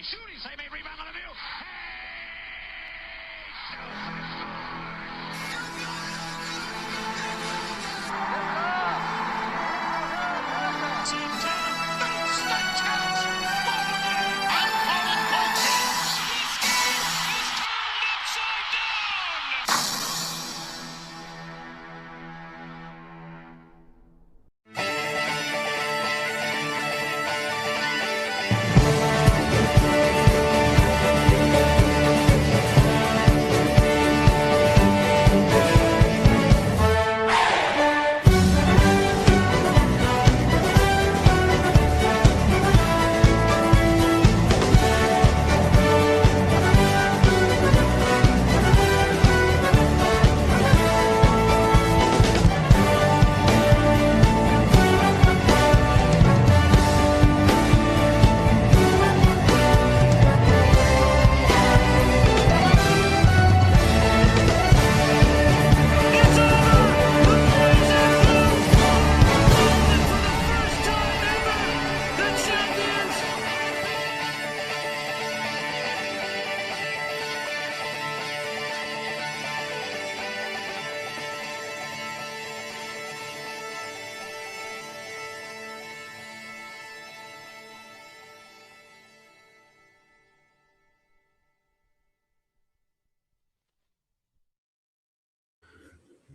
They shoot. He save a rebound on the view.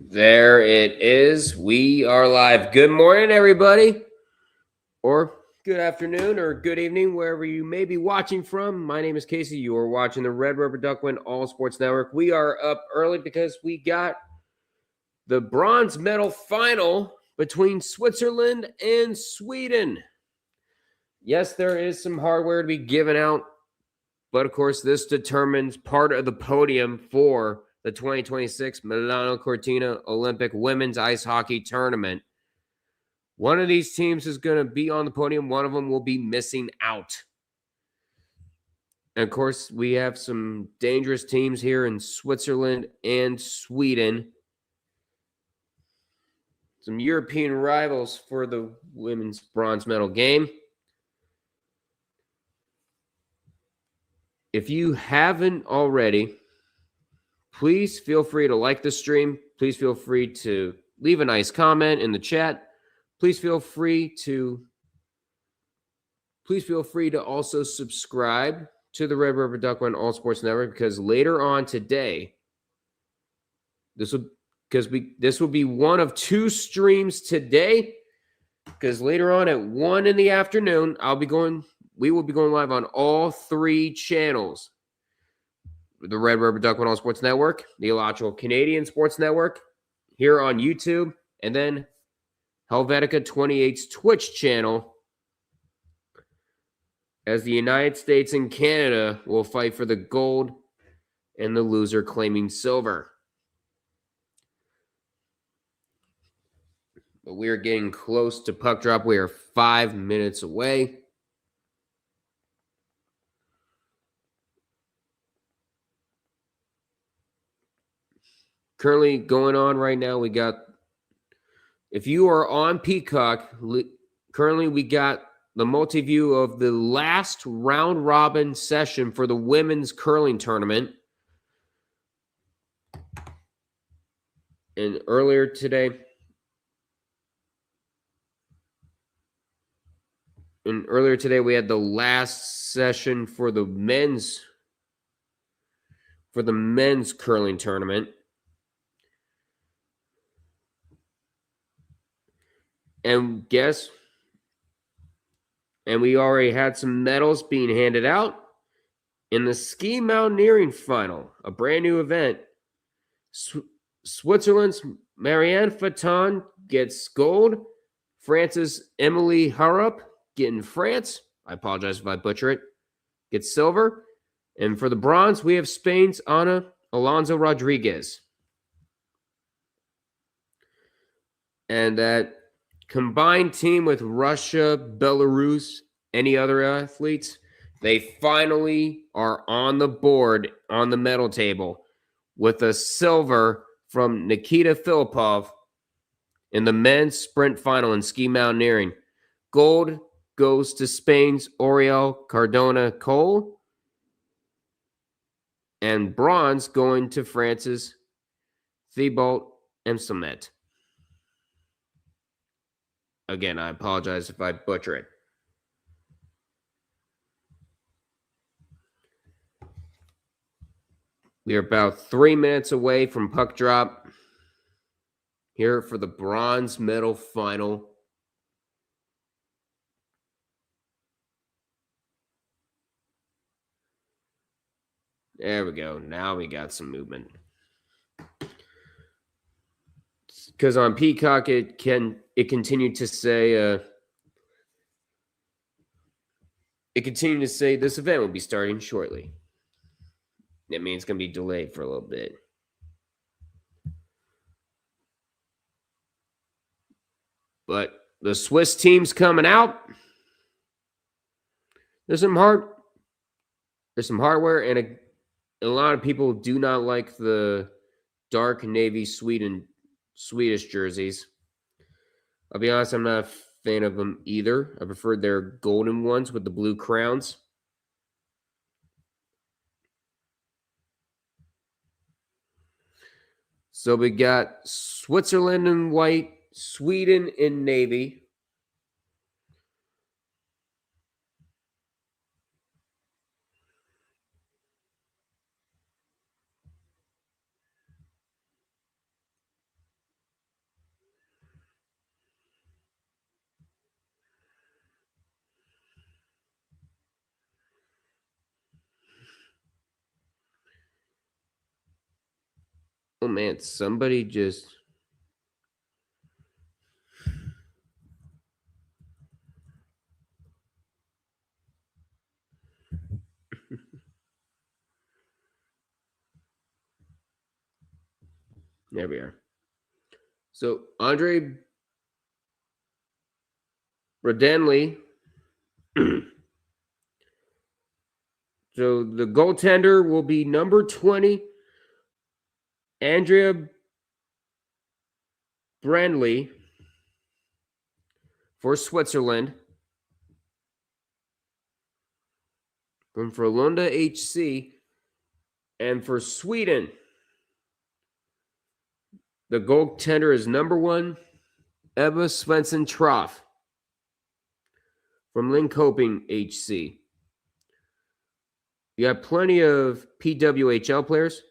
There it is. We are live. Good morning, everybody, or good afternoon, or good evening, wherever you may be watching from. My name is Casey. You are watching the Red Rubber Duckwind All Sports Network. We are up early because we got the bronze medal final between Switzerland and Sweden. Yes, there is some hardware to be given out, but of course, this determines part of the podium for the 2026 Milano Cortina Olympic Women's Ice Hockey Tournament. One of these teams is going to be on the podium. One of them will be missing out. And of course, we have some dangerous teams here in Switzerland and Sweden. Some European rivals for the women's bronze medal game. If you haven't already, please feel free to like the stream. Please feel free to leave a nice comment in the chat. Please feel free to also subscribe to the Red River Duckwind All Sports Network, because later on today, this will be one of two streams today, because later on at 1 in the afternoon, we will be going live on all three channels. The Red Rubber Duckwind All Sports Network, the Illogical Canadian Sports Network, here on YouTube, and then Helvetica 28's Twitch channel, as the United States and Canada will fight for the gold and the loser claiming silver. But we are getting close to puck drop. We are 5 minutes away. Currently going on right now, we got, if you are on Peacock, currently we got the multi-view of the last round robin session for the women's curling tournament. And earlier today, we had the last session for the men's curling tournament. And we already had some medals being handed out in the ski mountaineering final, a brand new event. Switzerland's Marianne Faton gets gold. France's Emily Harrop getting France. I apologize if I butcher it. Gets silver. And for the bronze, we have Spain's Ana Alonso Rodriguez. And that combined team with Russia, Belarus, any other athletes, they finally are on the board, on the medal table, with a silver from Nikita Filipov in the men's sprint final in ski mountaineering. Gold goes to Spain's Oriol Cardona Cole. And bronze going to France's Thibault Emselmet. Again, I apologize if I butcher it. We are about 3 minutes away from puck drop here for the bronze medal final. There we go. Now we got some movement. Because on Peacock, it continued to say this event will be starting shortly. That means it's going to be delayed for a little bit. But the Swiss team's coming out. There's some hardware, and a lot of people do not like the dark navy Swedish jerseys. I'll be honest, I'm not a fan of them either. I prefer their golden ones with the blue crowns. So we got Switzerland in white, Sweden in navy. Oh man, somebody just... There we are. So Andre Bradenley. So the goaltender will be number 20, Andrea Brandley for Switzerland. From Frölunda HC. And for Sweden, the goaltender is number 1, Eva Svensson Troff from Linköping HC. You have plenty of PWHL players.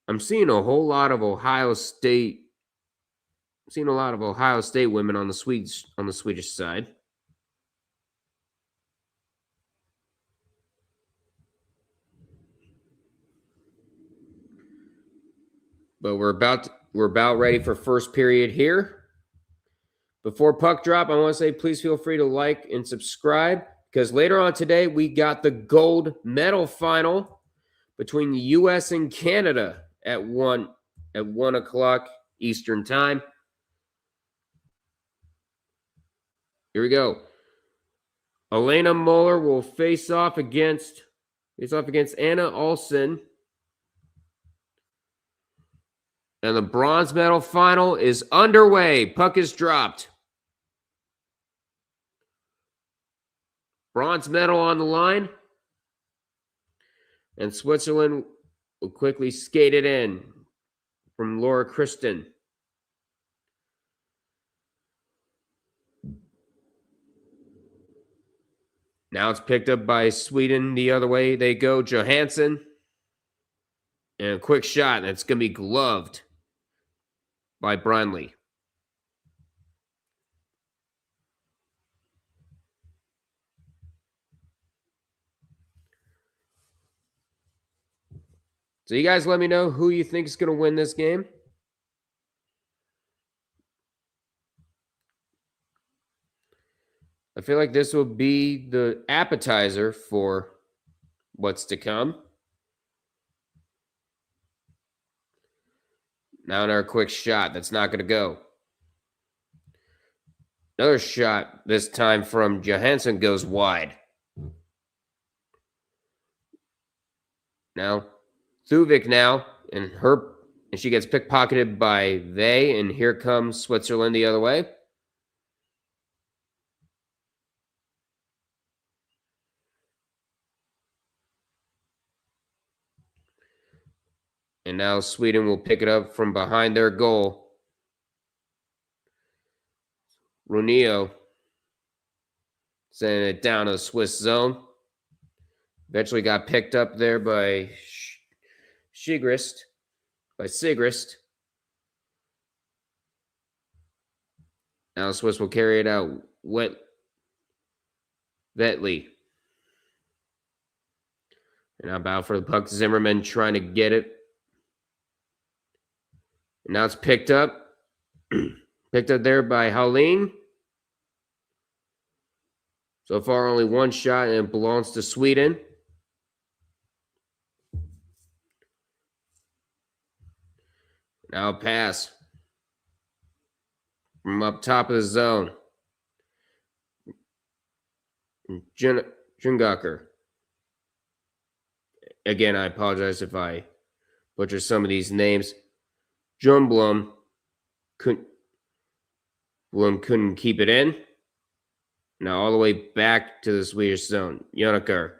I'm seeing a whole lot of Ohio State. I'm seeing a lot of Ohio State women on the Swedish side. But we're about ready for first period here. Before puck drop, I want to say please feel free to like and subscribe, because later on today we got the gold medal final between the U.S. and Canada at 1 o'clock Eastern time. Here we go. Elena Moeller will face off against Anna Olsen. And the bronze medal final is underway. Puck is dropped. Bronze medal on the line. And Switzerland will quickly skate it in from Laura Kristen. Now it's picked up by Sweden. The other way they go. Johansson. And a quick shot. That's going to be gloved by Brindley. So you guys let me know who you think is going to win this game. I feel like this will be the appetizer for what's to come. Now another quick shot. That's not going to go. Another shot, this time from Johansson, goes wide. Now, Thuvik now, and she gets pickpocketed by they, and here comes Switzerland the other way. And now Sweden will pick it up from behind their goal. Runio sending it down to the Swiss zone. Eventually got picked up there by Sigrist. Now Swiss will carry it out. Vetley. And now bow for the puck. Zimmerman trying to get it. And now it's picked up. Picked up there by Howling. So far, only one shot, and it belongs to Sweden. Now a pass from up top of the zone. Jungacher. Again, I apologize if I butcher some of these names. Blom couldn't keep it in. Now all the way back to the Swedish zone. Jonakar.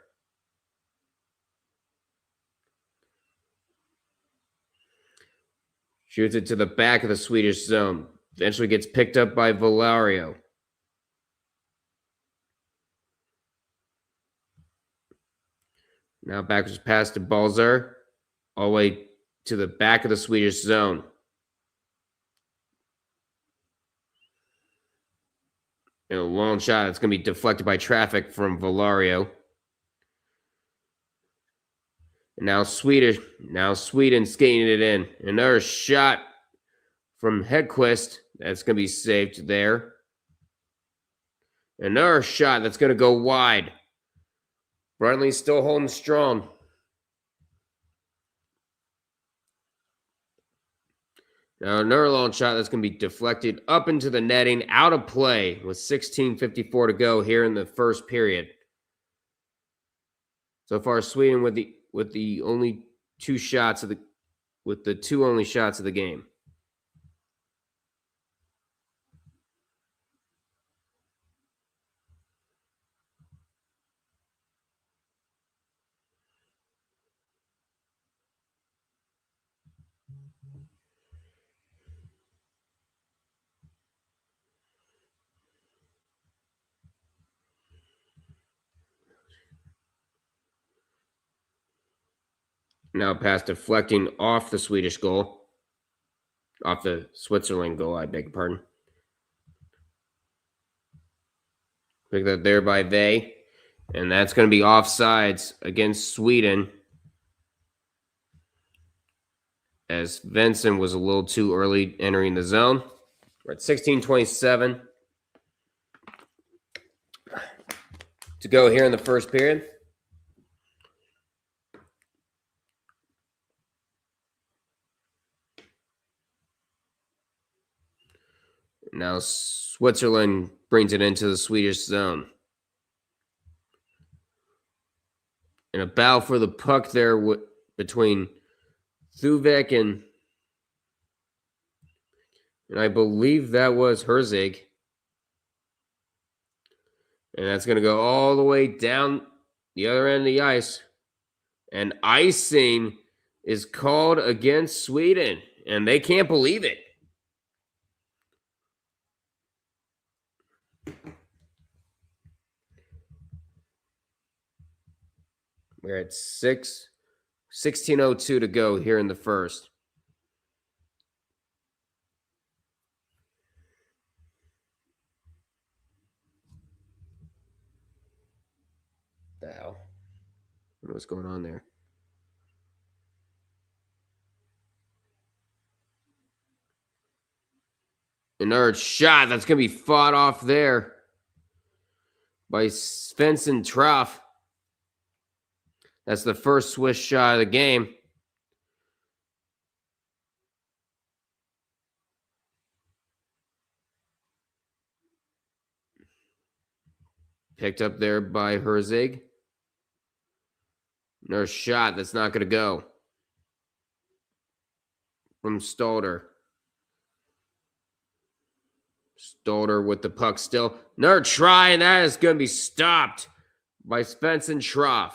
Shoots it to the back of the Swedish zone. Eventually gets picked up by Valario. Now backwards pass to Balzer. All the way to the back of the Swedish zone. And a long shot that's going to be deflected by traffic from Valario. And now Sweden skating it in. Another shot from Hedquist. That's going to be saved there. Another shot that's going to go wide. Bruntley's still holding strong. Now another long shot that's going to be deflected up into the netting, out of play with 16:54 to go here in the first period. So far, Sweden with the only two shots of the two only shots of the game. Now pass deflecting off the Swedish goal. Off the Switzerland goal, I beg your pardon. Picked up there by Vey. And that's going to be offsides against Sweden. As Venson was a little too early entering the zone. We're at 16:27 to go here in the first period. Now Switzerland brings it into the Swedish zone. And a battle for the puck there between Thuvek and I believe that was Herzig. And that's going to go all the way down the other end of the ice. And icing is called against Sweden. And they can't believe it. We're at 16:02 to go here in the first. The hell? I don't know what's going on there. Another shot that's going to be fought off there by Svensson Traff. That's the first Swiss shot of the game. Picked up there by Herzig. Another shot that's not going to go. From Stolder. Stolder with the puck still. Another try, and that is going to be stopped by Svensson Traff.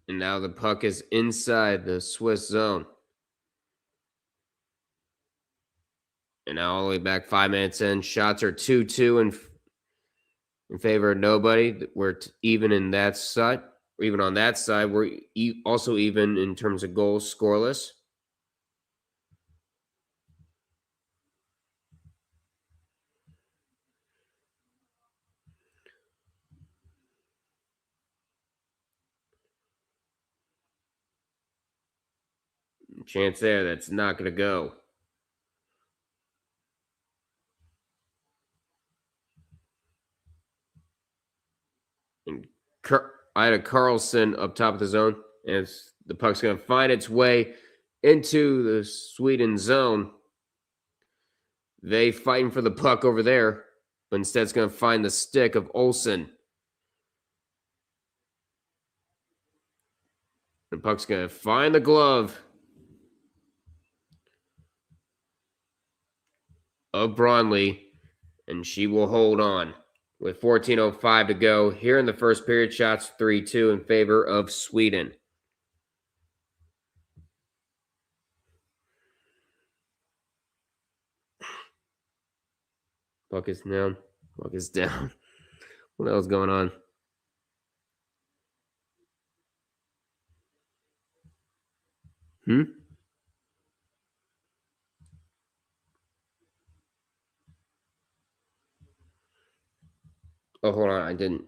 And now the puck is inside the Swiss zone. And now all the way back 5 minutes in. Shots are 2-2 in favor of nobody. We're even in that side. Even on that side, we're also even in terms of goals, scoreless. Chance there, that's not going to go. And I had a Carlson up top of the zone, and the puck's going to find its way into the Sweden zone. They fighting for the puck over there, but instead it's going to find the stick of Olsen. The puck's going to find the glove of Bronley, and she will hold on. With 14:05 to go here in the first period, shots 3-2 in favor of Sweden. Puck is down. Puck is down. What else is going on? Oh, hold on. I didn't.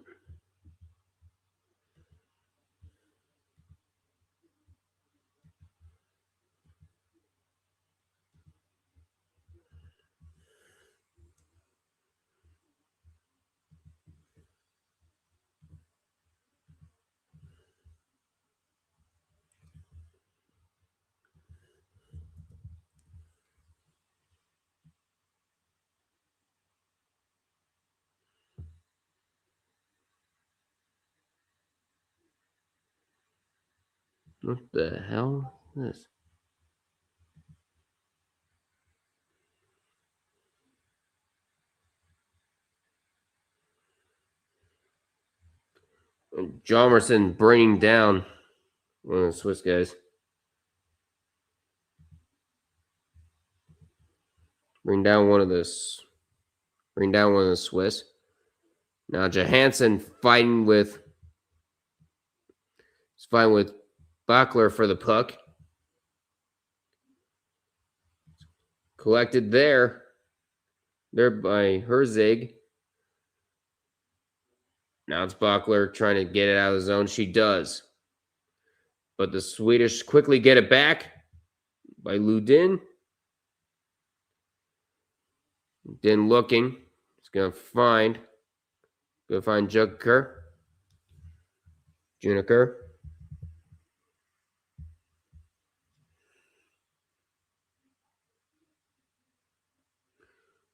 What the hell is this? Jomerson bringing down one of the Swiss guys. Bring down one of the Swiss. Now Johansson fighting with Bachler for the puck. Collected there by Herzig. Now it's Bachler trying to get it out of the zone. She does. But the Swedish quickly get it back by Ludin. Ludin looking. He's going to find Juniker.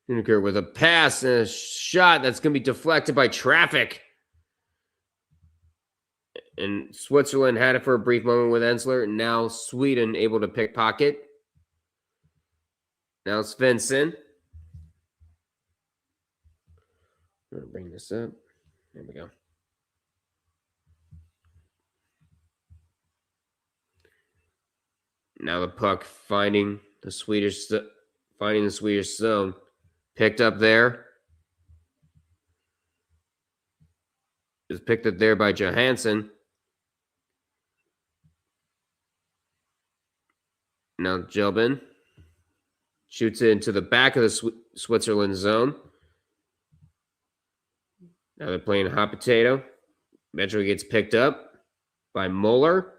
Juniker with a pass and a shot that's going to be deflected by traffic. And Switzerland had it for a brief moment with Ensler. And now Sweden able to pickpocket. Now Svensson. I'm going to bring this up. There we go. Now the puck finding the Swedish zone. Picked up there. Is picked up there by Johansson. Now Jelbin shoots it into the back of the Switzerland zone. Now they're playing hot potato. Eventually gets picked up by Muller.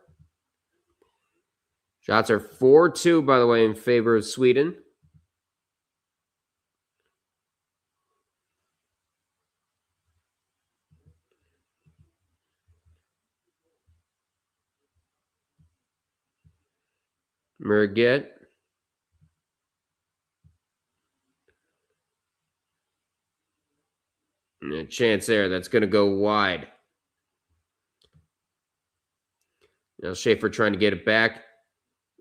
Shots are 4-2, by the way, in favor of Sweden. Merget. And a chance there. That's going to go wide. Now Schaefer trying to get it back.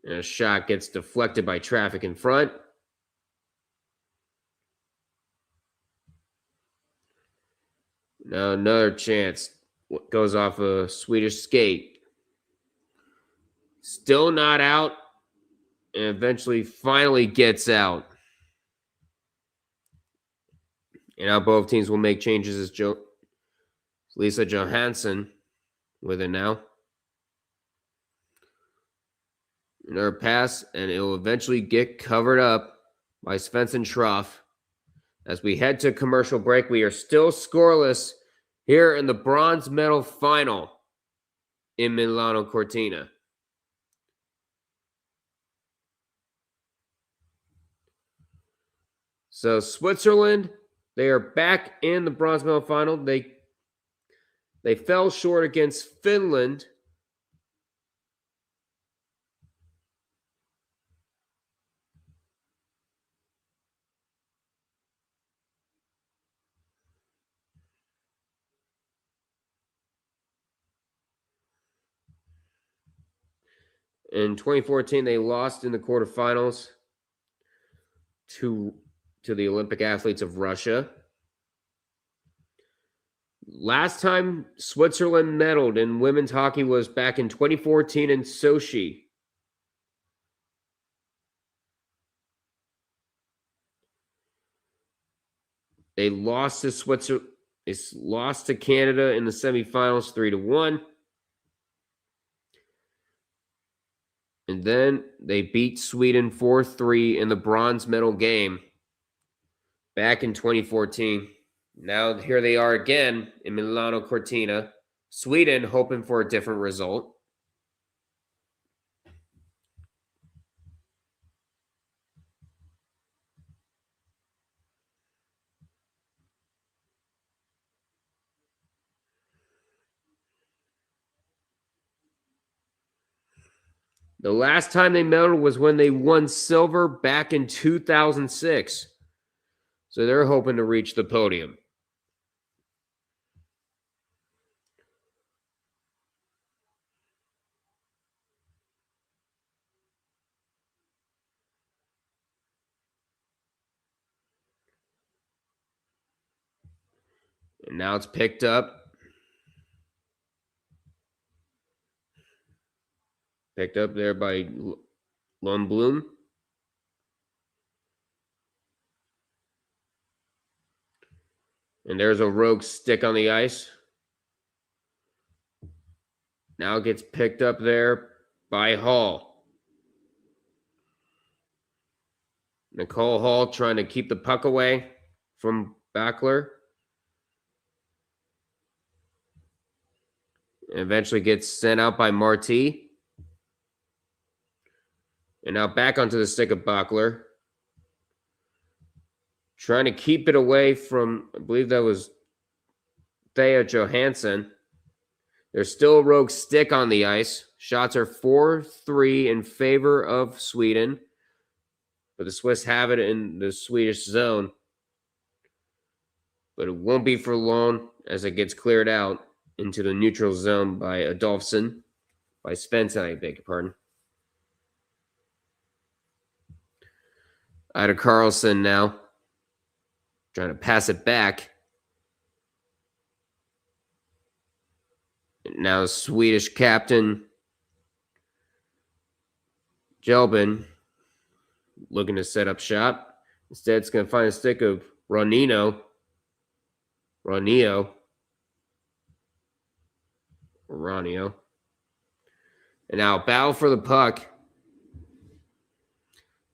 And a shot gets deflected by traffic in front. Now another chance. Goes off a Swedish skate. Still not out, and eventually finally gets out. And now both teams will make changes as Lisa Johansson with it now. Another pass, and it will eventually get covered up by Svensson Schroff. As we head to commercial break, we are still scoreless here in the bronze medal final in Milano Cortina. So Switzerland, they are back in the bronze medal final. They fell short against Finland. In 2014, they lost in the quarterfinals to the Olympic athletes of Russia. Last time Switzerland medaled in women's hockey was back in 2014 in Sochi. They lost to Switzerland. They lost to Canada in the semifinals 3-1. And then they beat Sweden 4-3 in the bronze medal game back in 2014. Now here they are again in Milano Cortina. Sweden hoping for a different result. The last time they medaled was when they won silver back in 2006. So they're hoping to reach the podium. And now it's picked up. Picked up there by Lundblom. And there's a rogue stick on the ice. Now it gets picked up there by Hall. Nicole Hall trying to keep the puck away from Backler. And eventually gets sent out by Marty. And now back onto the stick of Backler. Trying to keep it away from, I believe that was Thea Johansson. There's still a rogue stick on the ice. Shots are 4-3 in favor of Sweden. But the Swiss have it in the Swedish zone. But it won't be for long as it gets cleared out into the neutral zone by Adolfsson. By Svensson, I beg your pardon. Ida Carlson now. Trying to pass it back. Now Swedish captain Jelbin looking to set up shop. Instead, it's going to find a stick of Ronio. And now battle for the puck.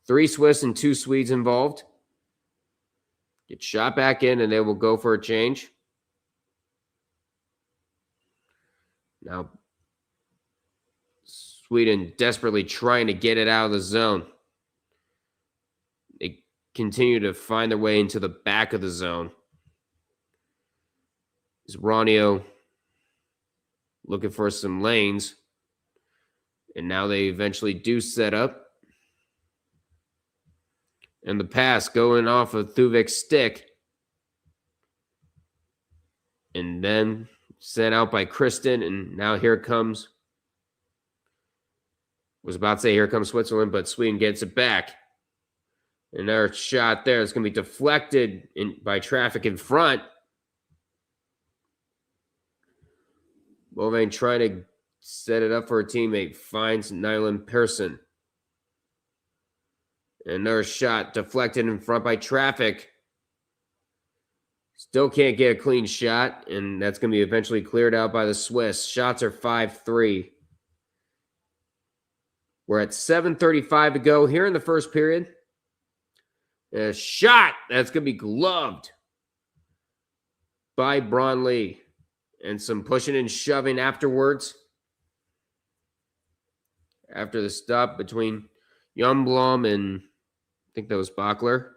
3 Swiss and 2 Swedes involved. Get shot back in, and they will go for a change. Now, Sweden desperately trying to get it out of the zone. They continue to find their way into the back of the zone. Is Ronio looking for some lanes. And now they eventually do set up. And the pass going off of Thuvik's stick. And then sent out by Kristen. And now here comes. Was about to say here comes Switzerland, but Sweden gets it back. Another shot there. It's going to be deflected by traffic in front. Bovang trying to set it up for a teammate. Finds Nyland Pearson. Another shot deflected in front by traffic. Still can't get a clean shot, and that's going to be eventually cleared out by the Swiss. Shots are 5-3. We're at 7:35 to go here in the first period. A shot that's going to be gloved by Bronley. And some pushing and shoving afterwards. After the stop between Youngblom and I think that was Bachler.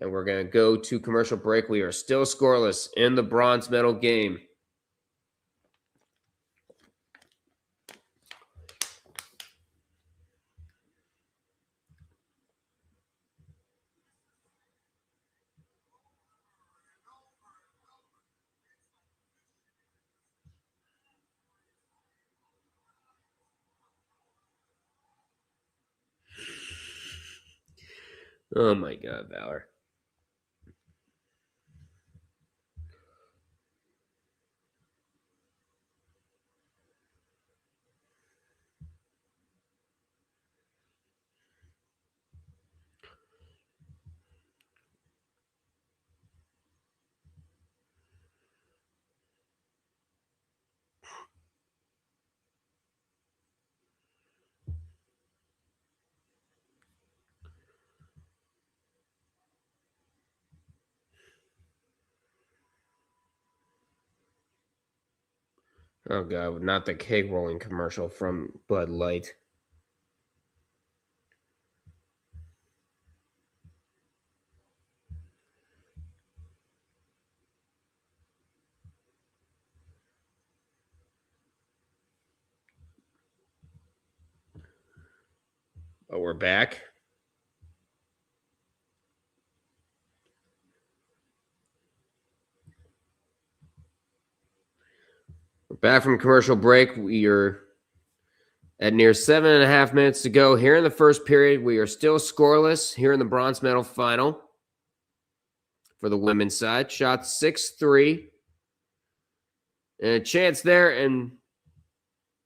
And we're going to go to commercial break. We are still scoreless in the bronze medal game. Oh my God, Valor. Oh God, not the cake rolling commercial from Bud Light. Oh, we're back. We're back from commercial break. We are at near 7.5 minutes to go here in the first period. We are still scoreless here in the bronze medal final for the women's side. Shot 6-3. And a chance there, and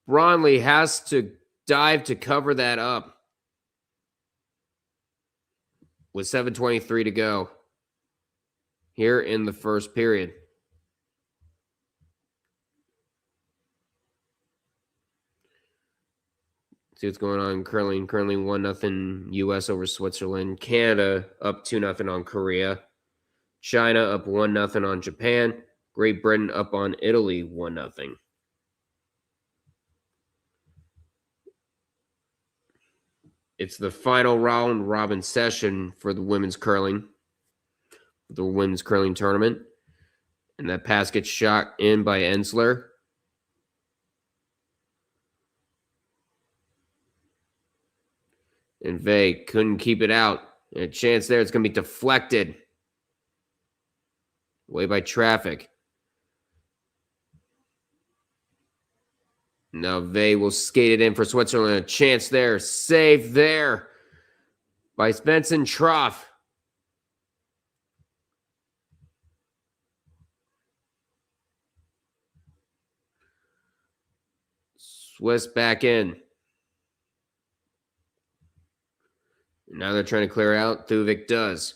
Bronley has to dive to cover that up with 7:23 to go here in the first period. See what's going on in curling. Curling 1-0 U.S. over Switzerland. Canada up 2-0 on Korea. China up 1-0 on Japan. Great Britain up on Italy 1-0. It's the final round robin session for the women's curling tournament. And that pass gets shot in by Ensler. And Vey couldn't keep it out. And a chance there. It's going to be deflected. Away by traffic. Now Vey will skate it in for Switzerland. A chance there. Save there by Svensson Troff. Swiss back in. Now they're trying to clear out. Thuvik does.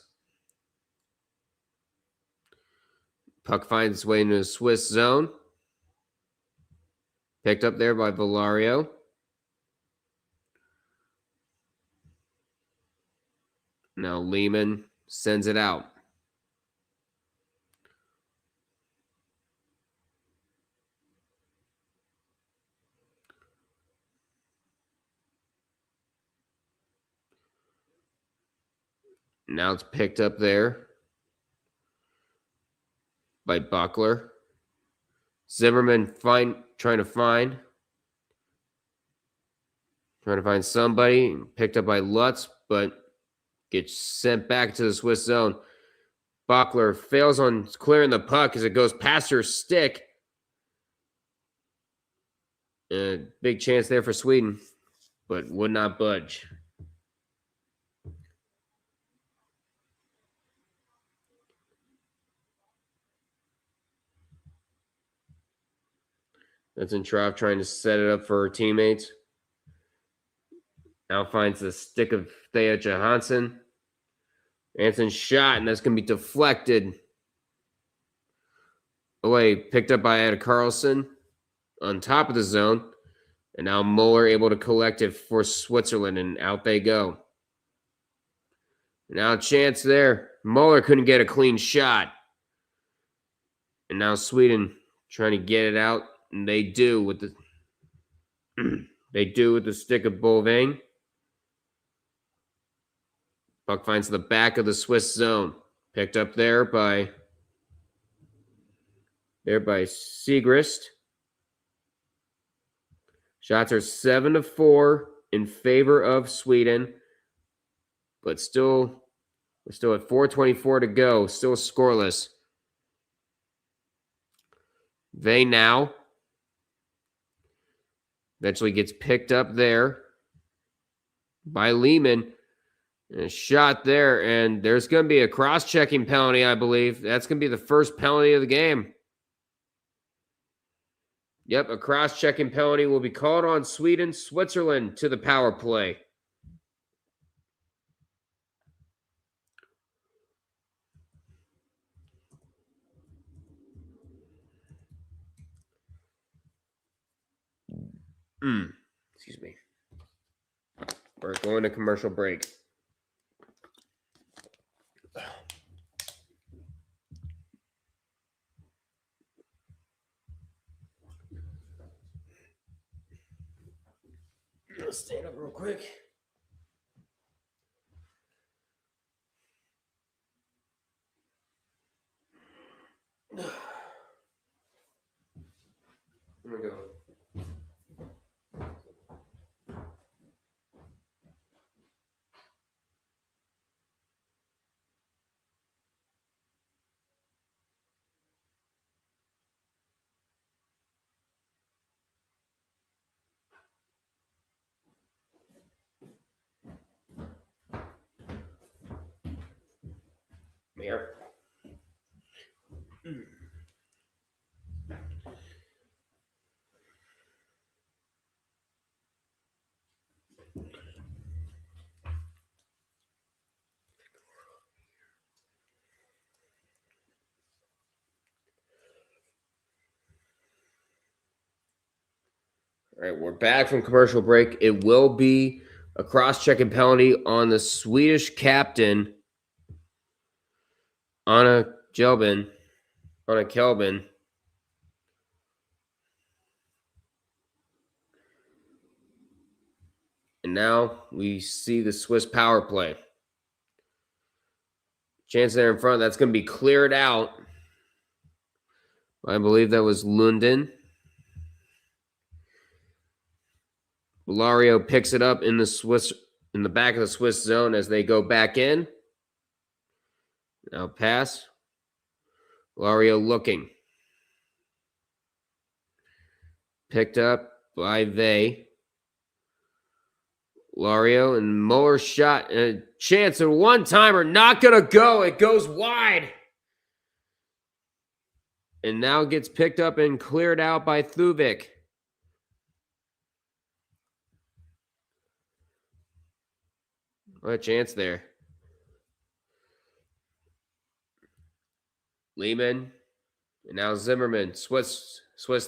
Puck finds its way into the Swiss zone. Picked up there by Valario. Now Lehman sends it out. Now it's picked up there by Buckler. Zimmerman trying to find somebody. Picked up by Lutz, but gets sent back to the Swiss zone. Buckler fails on clearing the puck as it goes past her stick. A big chance there for Sweden, but would not budge. That's in Trough trying to set it up for her teammates. Now finds the stick of Thea Johansson. Anson's shot, and that's going to be deflected away. Picked up by Ada Carlson on top of the zone. And now Muller able to collect it for Switzerland, and out they go. Now a chance there. Muller couldn't get a clean shot. And now Sweden trying to get it out, and they do with the stick of Boving. Puck finds the back of the Swiss zone. Picked up there by Siegrist. Shots are 7-4 in favor of Sweden. But we're still at 4:24 to go. Still scoreless. They now eventually gets picked up there by Lehman. And a shot there, and there's going to be a cross-checking penalty, I believe. That's going to be the first penalty of the game. Yep, a cross-checking penalty will be called on Sweden. Switzerland to the power play. Excuse me. We're going to commercial break. Let's stand up real quick. Here we go. Here. All right, we're back from commercial break. It will be a cross-checking penalty on the Swedish captain, Anna Kelvin. And now we see the Swiss power play. Chance there in front. That's going to be cleared out. I believe that was Lundin. Ilario picks it up in the back of the Swiss zone as they go back in. Now pass. Ilario looking. Picked up by Vey. Ilario and Muller shot. And a chance at one-timer. Not going to go. It goes wide. And now gets picked up and cleared out by Thuvik. What a chance there. Lehman. And now Zimmerman. Swiss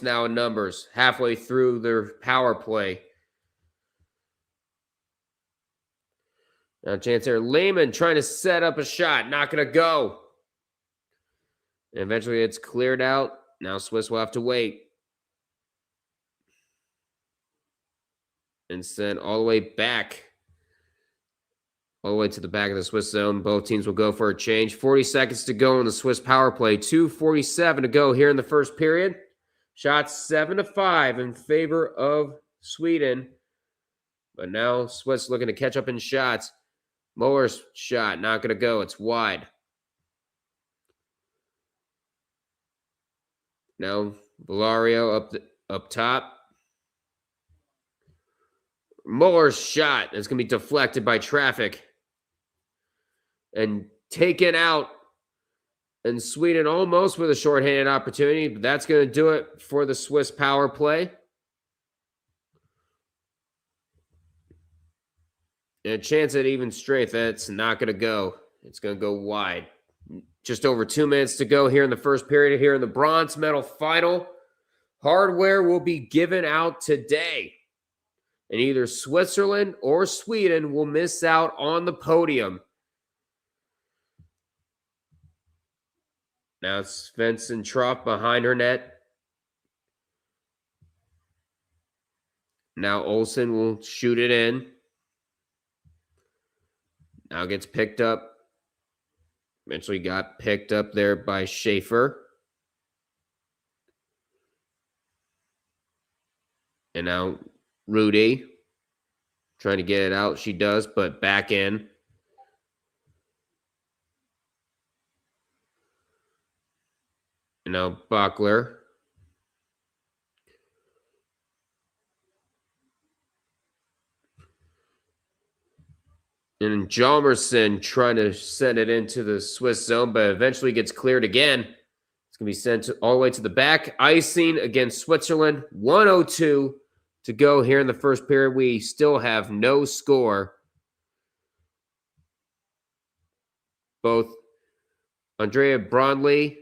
now in numbers. Halfway through their power play. Now a chance there. Lehman trying to set up a shot. Not going to go. And eventually it's cleared out. Now Swiss will have to wait. And send all the way back. All the way to the back of the Swiss zone. Both teams will go for a change. 40 seconds to go in the Swiss power play. 2:47 to go here in the first period. Shots 7-5 in favor of Sweden. But now Swiss looking to catch up in shots. Muller's shot not going to go. It's wide. Now Ilario up top. Muller's shot is going to be deflected by traffic and taken out And Sweden almost with a shorthanded opportunity, but that's going to do it for the Swiss power play. And a chance at even strength, that's not going to go. It's going to go wide. Just over 2 minutes to go here in the first period here in the bronze medal final. Hardware will be given out today. And either Switzerland or Sweden will miss out on the podium. Now it's Svensson Trough behind her net. Now Olsen will shoot it in. Now gets picked up. Eventually got picked up there by Schaefer. And now Rudy trying to get it out. She does, but back in. And now Buckler. And Hjalmarsson trying to send it into the Swiss zone, but eventually gets cleared again. It's going to be sent all the way to the back. Icing against Switzerland. 1:02 to go here in the first period. We still have no score. Both Andrea Brondley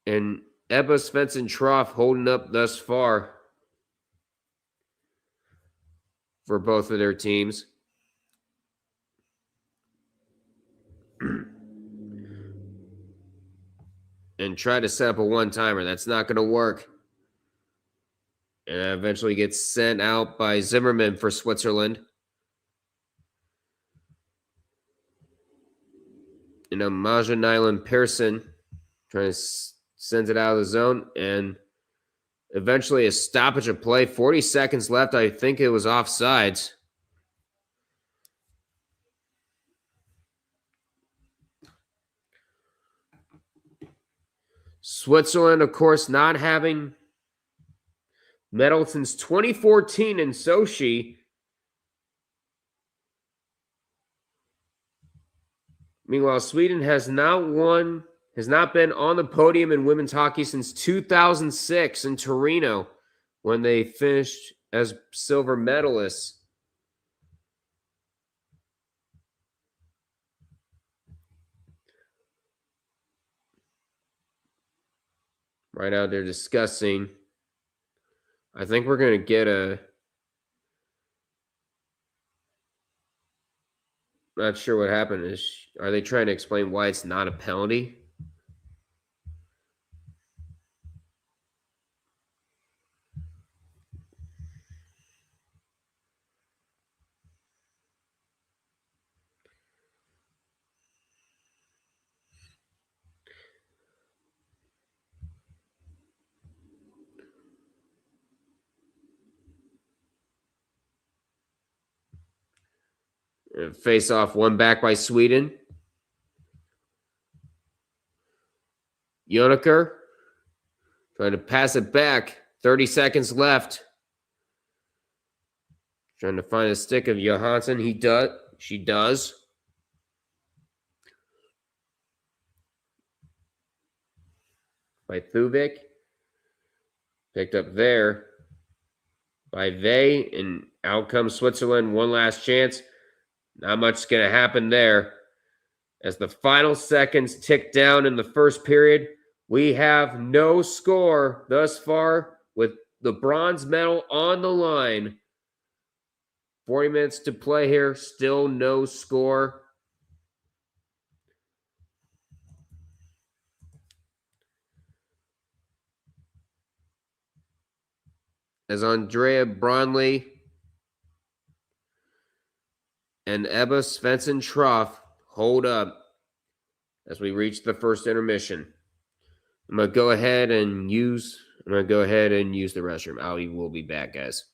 and Ebba Svensson Trough holding up thus far for both of their teams. And try to set up a one-timer. That's not going to work. And eventually gets sent out by Zimmerman for Switzerland. And now Maja Nyland Pearson trying to send it out of the zone. And eventually a stoppage of play. 40 seconds left. I think it was offsides. Switzerland, of course, not having medal since 2014 in Sochi. Meanwhile, Sweden has not been on the podium in women's hockey since 2006 in Torino when they finished as silver medalists. Right now they're discussing. I think we're going to get a... Not sure what happened. Are they trying to explain why it's not a penalty? Face off, one back by Sweden. Jonaker trying to pass it back. 30 seconds left. Trying to find a stick of Johansson. She does. By Thuvik. Picked up there by Vey. And out comes Switzerland. One last chance. Not much is going to happen there. As the final seconds tick down in the first period, we have no score thus far with the bronze medal on the line. 40 minutes to play here, still no score. As Andrea Brondley and Ebba Svensson Trough hold up as we reach the first intermission. I'm going to go ahead and use the restroom. I will be back, guys.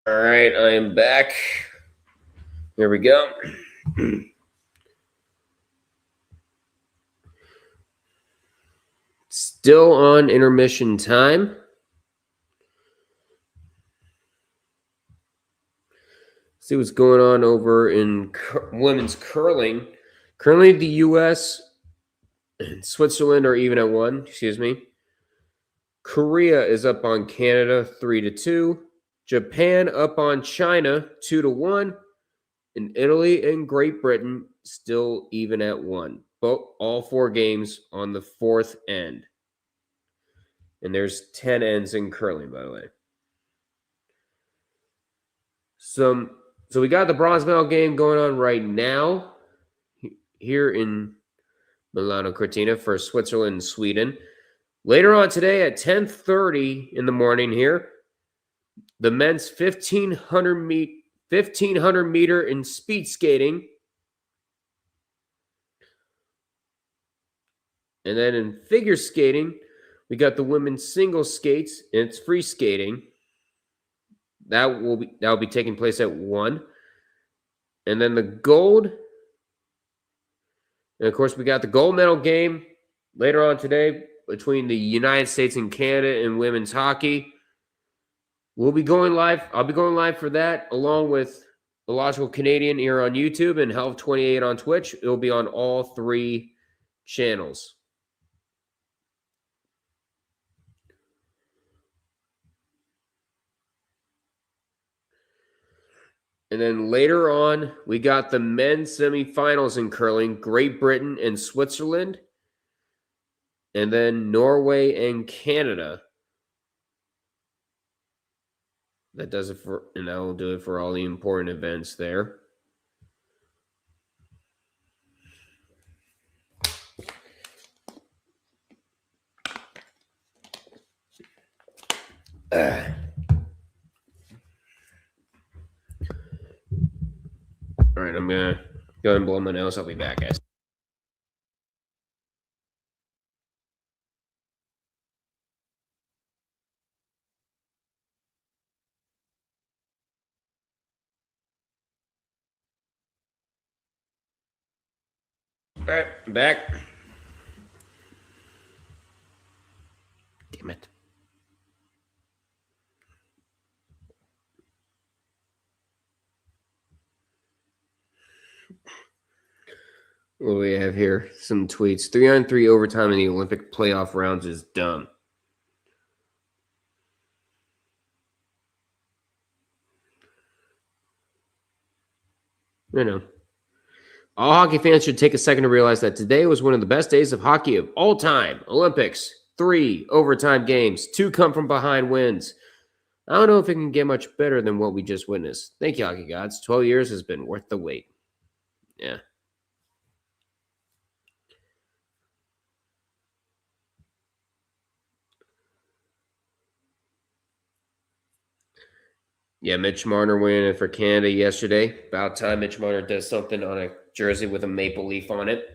All right, I am back. Here we go. Still on intermission time. See what's going on over in women's curling. Currently, the U.S. and Switzerland are even at 1. Excuse me. Korea is up on Canada 3-2. Japan up on China 2-1. And Italy and Great Britain still even at 1. Both all 4 games on the 4th end. And there's 10 ends in curling, by the way. So we got the bronze medal game going on right now here in Milano Cortina for Switzerland and Sweden. Later on today at 10:30 in the morning here, the men's 1500 meter in speed skating. And then in figure skating, we got the women's single skates and it's free skating. That will be taking place at 1. And then the gold. And of course, we got the gold medal game later on today between the United States and Canada in women's hockey. We'll be going live. I'll be going live for that, along with Illogical Canadian here on YouTube and Helv 28 on Twitch. It'll be on all 3 channels. And then later on, we got the men's semifinals in curling, Great Britain and Switzerland. And then Norway and Canada. That does it for, and that will do it for all the important events there. All right, I'm going to go ahead and blow my nose. I'll be back, guys. All right, I'm back. Damn it. What do we have here? Some tweets. 3-on-3 overtime in the Olympic playoff rounds is dumb. You know. All hockey fans should take a second to realize that today was one of the best days of hockey of all time. Olympics, 3 overtime games, 2 come from behind wins. I don't know if it can get much better than what we just witnessed. Thank you, hockey gods. 12 years has been worth the wait. Yeah. Yeah, Mitch Marner winning it for Canada yesterday. About time Mitch Marner does something on a jersey with a maple leaf on it.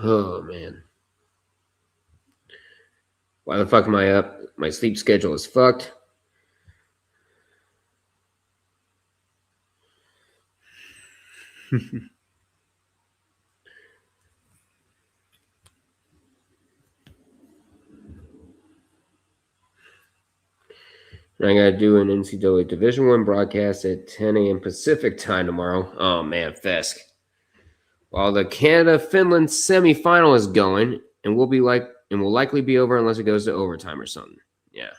Oh, man. Why the fuck am I up? My sleep schedule is fucked. I got to do an NCAA Division I broadcast at 10 a.m. Pacific time tomorrow. Oh, man, Fisk. While the Canada-Finland semifinal is going, and will likely be over unless it goes to overtime or something. Yeah.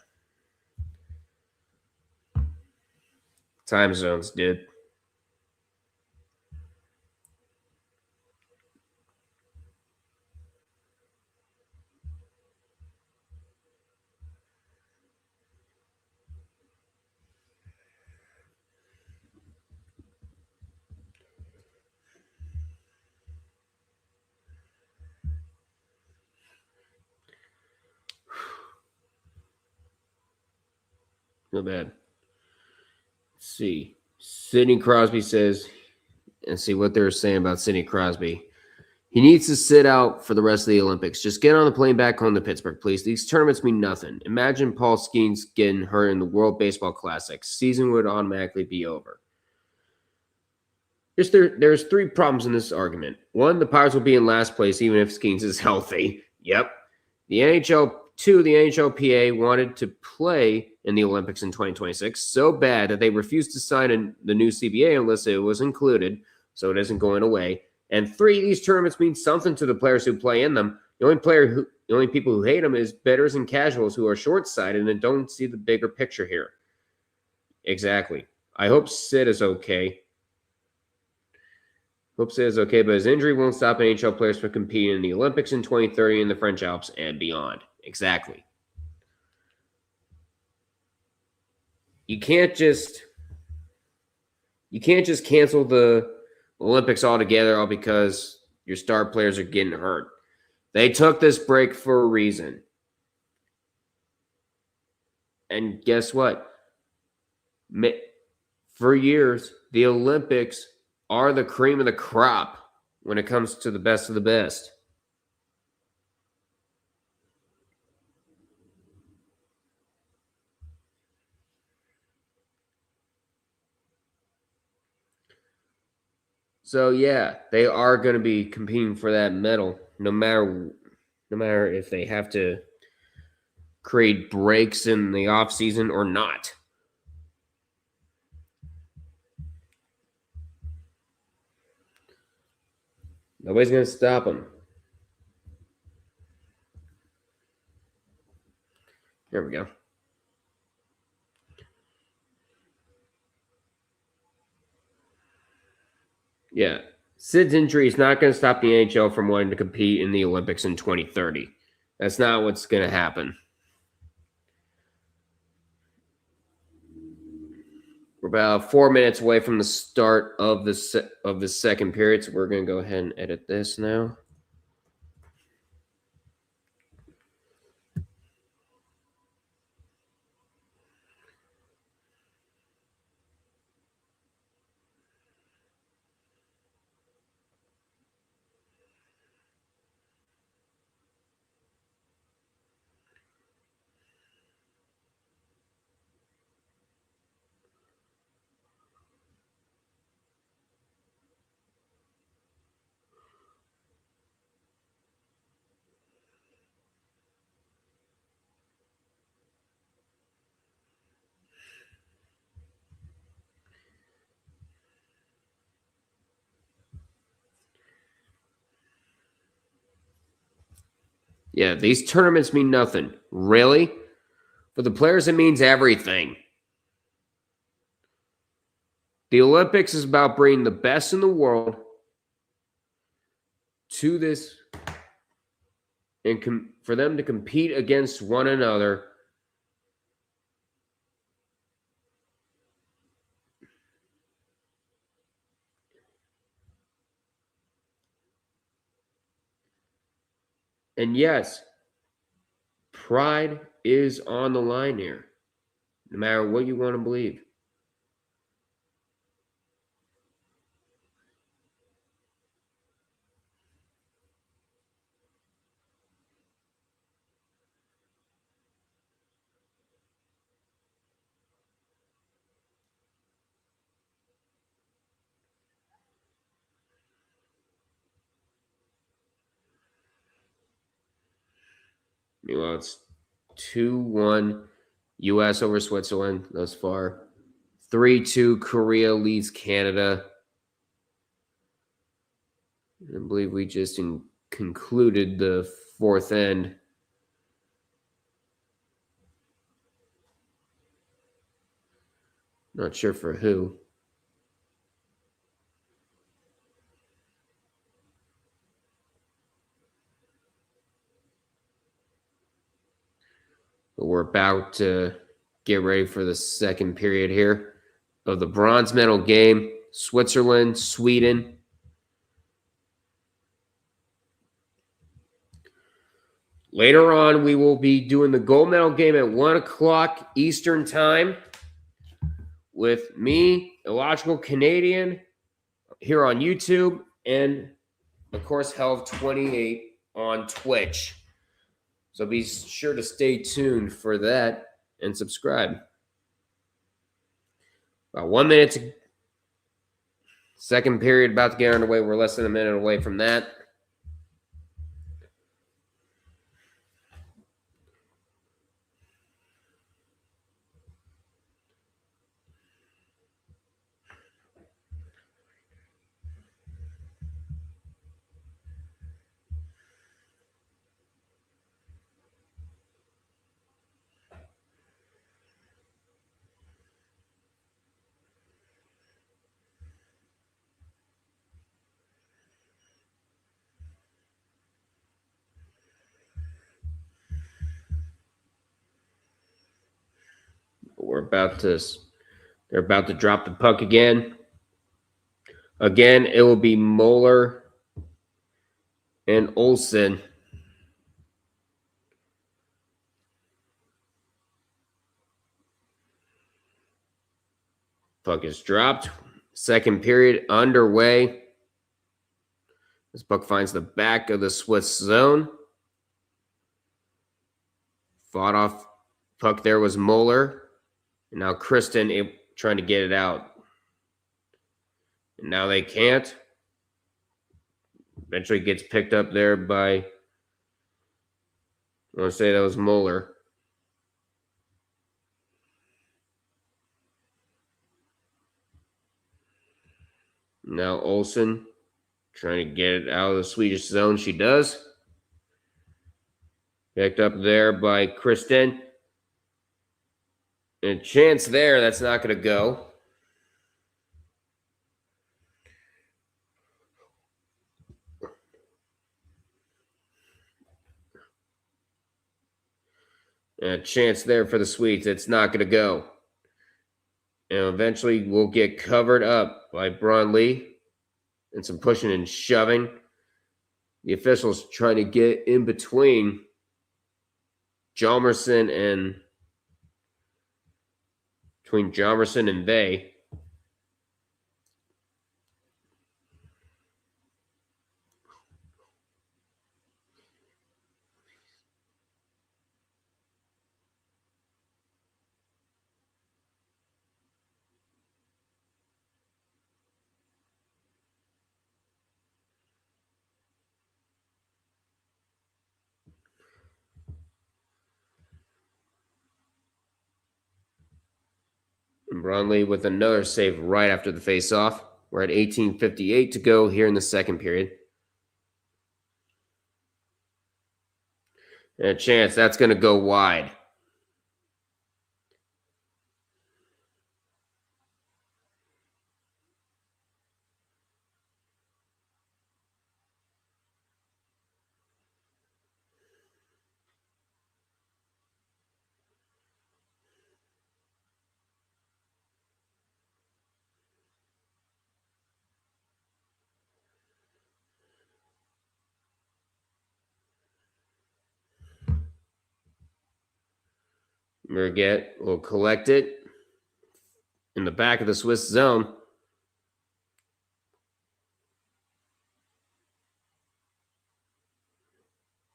Time zones, dude. Not bad. Let's see. Sidney Crosby says, and see what they're saying about Sidney Crosby. He needs to sit out for the rest of the Olympics. Just get on the plane back home to Pittsburgh, please. These tournaments mean nothing. Imagine Paul Skeens getting hurt in the World Baseball Classic. Season would automatically be over. There's three problems in this argument. One, the Pirates will be in last place even if Skeens is healthy. Yep. The NHL, two, the NHLPA wanted to play in the Olympics in 2026 so bad that they refused to sign the new CBA unless it was included, so it isn't going away. And three, these tournaments mean something to the players who play in them. The only people who hate them is bettors and casuals who are short-sighted and don't see the bigger picture here. Exactly. I hope Sid is okay. But his injury won't stop NHL players from competing in the Olympics in 2030 in the French Alps and beyond. Exactly. You can't just cancel the Olympics altogether all because your star players are getting hurt. They took this break for a reason. And guess what? For years, the Olympics are the cream of the crop when it comes to the best of the best. So yeah, they are going to be competing for that medal, no matter if they have to create breaks in the off season or not. Nobody's going to stop them. There we go. Yeah. Sid's injury is not going to stop the NHL from wanting to compete in the Olympics in 2030. That's not what's going to happen. We're about 4 minutes away from the start of the second period, so we're going to go ahead and edit this now. Yeah, these tournaments mean nothing. Really? For the players, it means everything. The Olympics is about bringing the best in the world to this and for them to compete against one another. And yes, pride is on the line here, no matter what you want to believe. Meanwhile, it's 2-1 U.S. over Switzerland thus far. 3-2 Korea leads Canada. I believe we just concluded the fourth end. Not sure for who. But we're about to get ready for the second period here of the bronze medal game. Switzerland, Sweden. Later on, we will be doing the gold medal game at 1 o'clock Eastern Time with me, Illogical Canadian, here on YouTube, and, of course, Helv28 on Twitch. So be sure to stay tuned for that and subscribe. About 1 minute to second period about to get underway. We're less than a minute away from that. They're about to drop the puck again. Again, it will be Moeller and Olsen. Puck is dropped. Second period underway. This puck finds the back of the Swiss zone. Fought off. Puck there was Moeller. And now Kristen trying to get it out. And now they can't. Eventually gets picked up there by, I want to say that was Moeller. Now Olsen trying to get it out of the Swedish zone. She does. Picked up there by Kristen. And a chance there. That's not going to go. And a chance there for the Swedes. It's not going to go. And eventually we'll get covered up by Braun Lee. And some pushing and shoving. The officials trying to get in between Hjalmarsson and they. And Bromley with another save right after the faceoff. We're at 18:58 to go here in the second period. And a chance that's going to go wide. Merget will collect it in the back of the Swiss zone.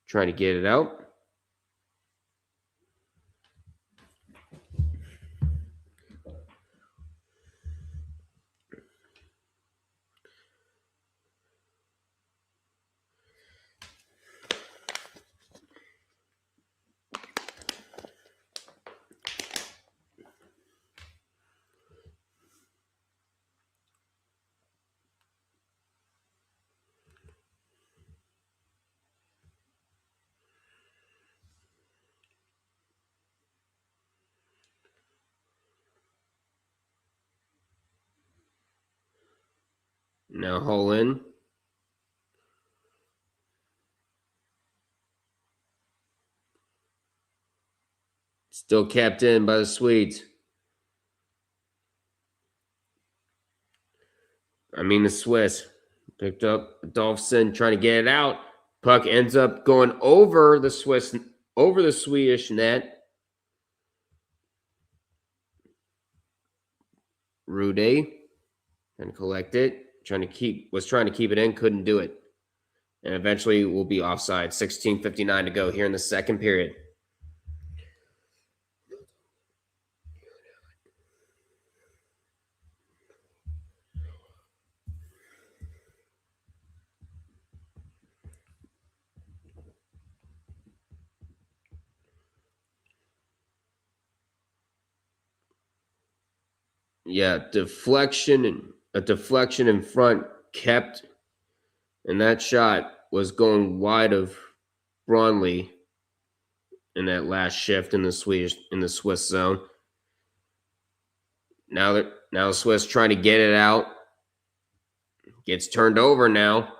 Trying to get it out. Now hole in. Still kept in by the Swedes. I mean the Swiss. Picked up Adolfsson trying to get it out. Puck ends up going over the Swedish net. Rude and collect it. Was trying to keep it in, couldn't do it. And eventually will be offside. 16:59 to go here in the second period. Yeah, a deflection in front kept, and that shot was going wide of Bromley in that last shift in the Swiss zone. Now the Swiss trying to get it out. Gets turned over now.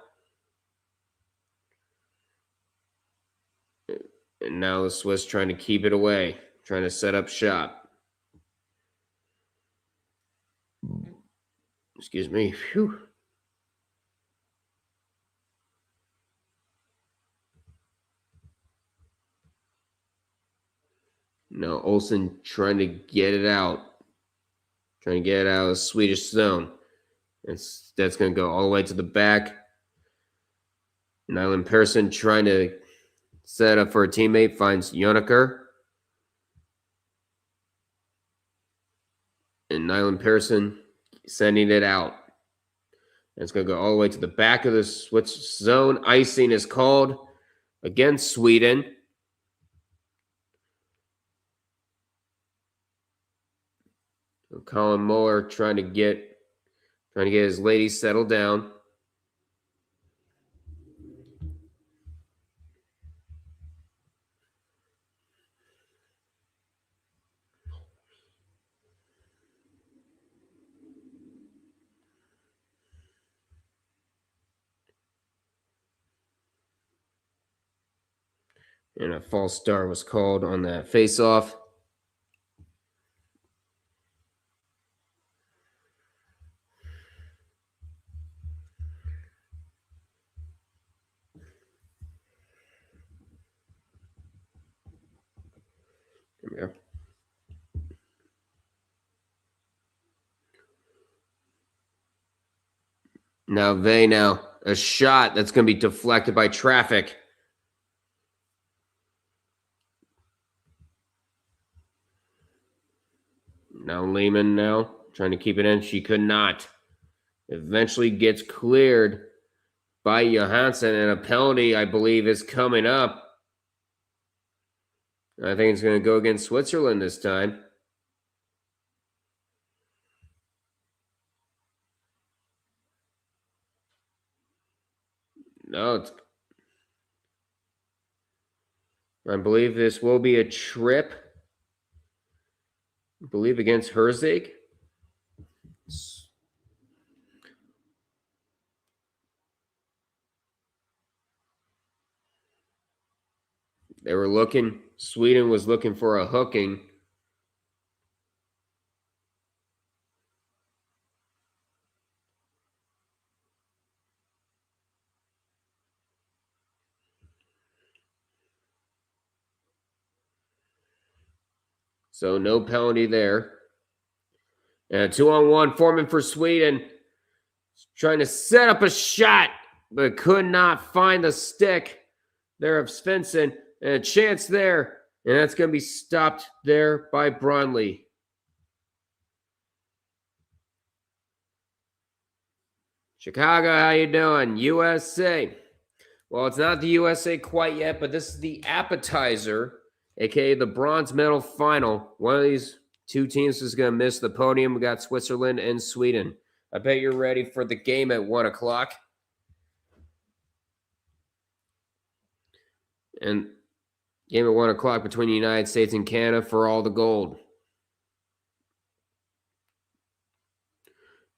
And now the Swiss trying to keep it away, trying to set up shop. Excuse me. Phew. Now Olsen trying to get it out. Trying to get it out of the Swedish zone. That's going to go all the way to the back. Nyland Persson trying to set up for a teammate. Finds Jonaker. And Nyland Persson sending it out. And it's going to go all the way to the back of the Swiss zone. Icing is called against Sweden. So Colin Muller trying to get his ladies settled down. And a false start was called on that face-off. There we go. Now a shot that's going to be deflected by traffic. Now Lehman trying to keep it in. She could not. Eventually gets cleared by Johansson, and a penalty, I believe, is coming up. I think it's going to go against Switzerland this time. No, I believe this will be a trip. I believe against Herzig. Sweden was looking for a hooking. So no penalty there. And a 2-on-1 forming for Sweden. Trying to set up a shot, but could not find the stick there of Svensson. And a chance there. And that's going to be stopped there by Bromley. Chicago, how you doing? USA. Well, it's not the USA quite yet, but this is the appetizer, a.k.a. the bronze medal final. One of these two teams is going to miss the podium. We got Switzerland and Sweden. I bet you're ready for the game at 1 o'clock. And game at 1 o'clock between the United States and Canada for all the gold.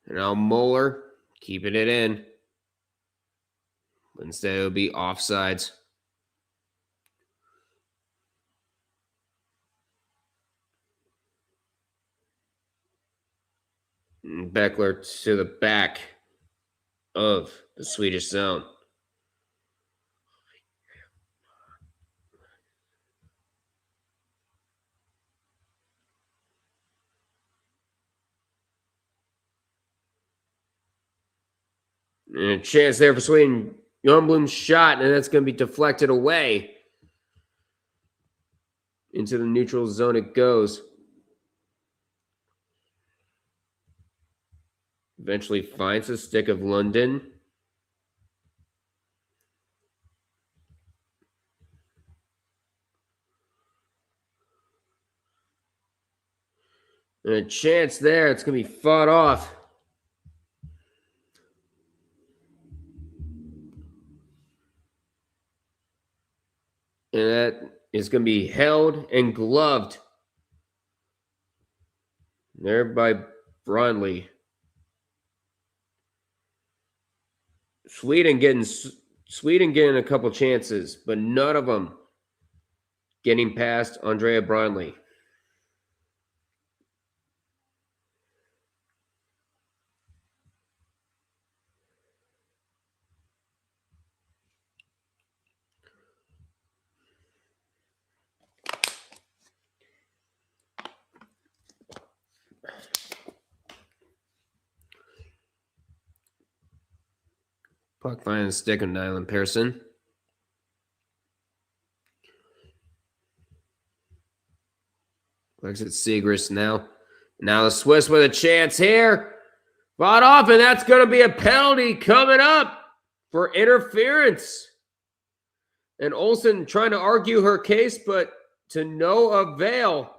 And now Muller keeping it in. Instead, it'll be offsides. Beckler to the back of the Swedish zone. And a chance there for Sweden. Youngblom's shot, and that's going to be deflected away. Into the neutral zone it goes. Eventually finds the stick of London. And a chance there. It's going to be fought off. And that is going to be held and gloved there by Brondley. Sweden getting a couple chances, but none of them getting past Andrea Brondley. Puck finds the stick of Nyland Pearson. Looks at Segrist now. Now the Swiss with a chance here. Fought off, and that's going to be a penalty coming up for interference. And Olsen trying to argue her case, but to no avail.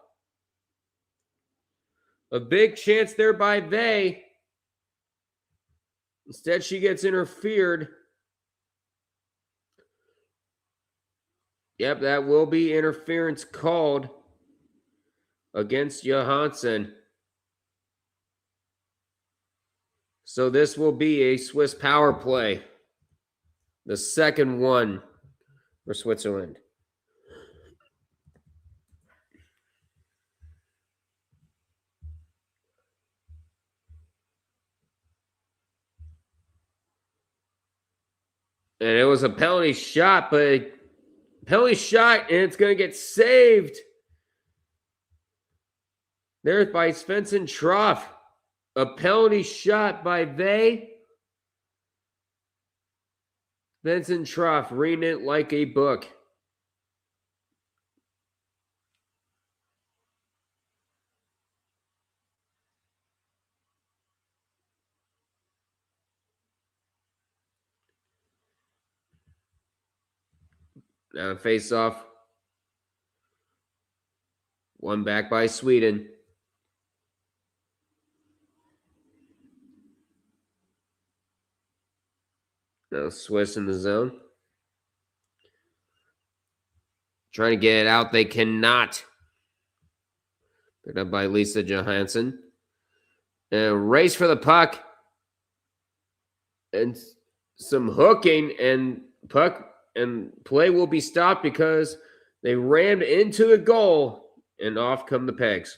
A big chance there by Vey. Instead, she gets interfered. Yep, that will be interference called against Johansson. So this will be a Swiss power play. The second one for Switzerland. And it was a penalty shot, but penalty shot, and it's going to get saved. There's by Svensson Troff. A penalty shot by Vey. Svensson Troff reading it like a book. Now face off. One back by Sweden. Now Swiss in the zone. Trying to get it out. They cannot. Picked up by Lisa Johansson. And a race for the puck. And some hooking, and puck and play will be stopped because they rammed into the goal, and off come the pegs.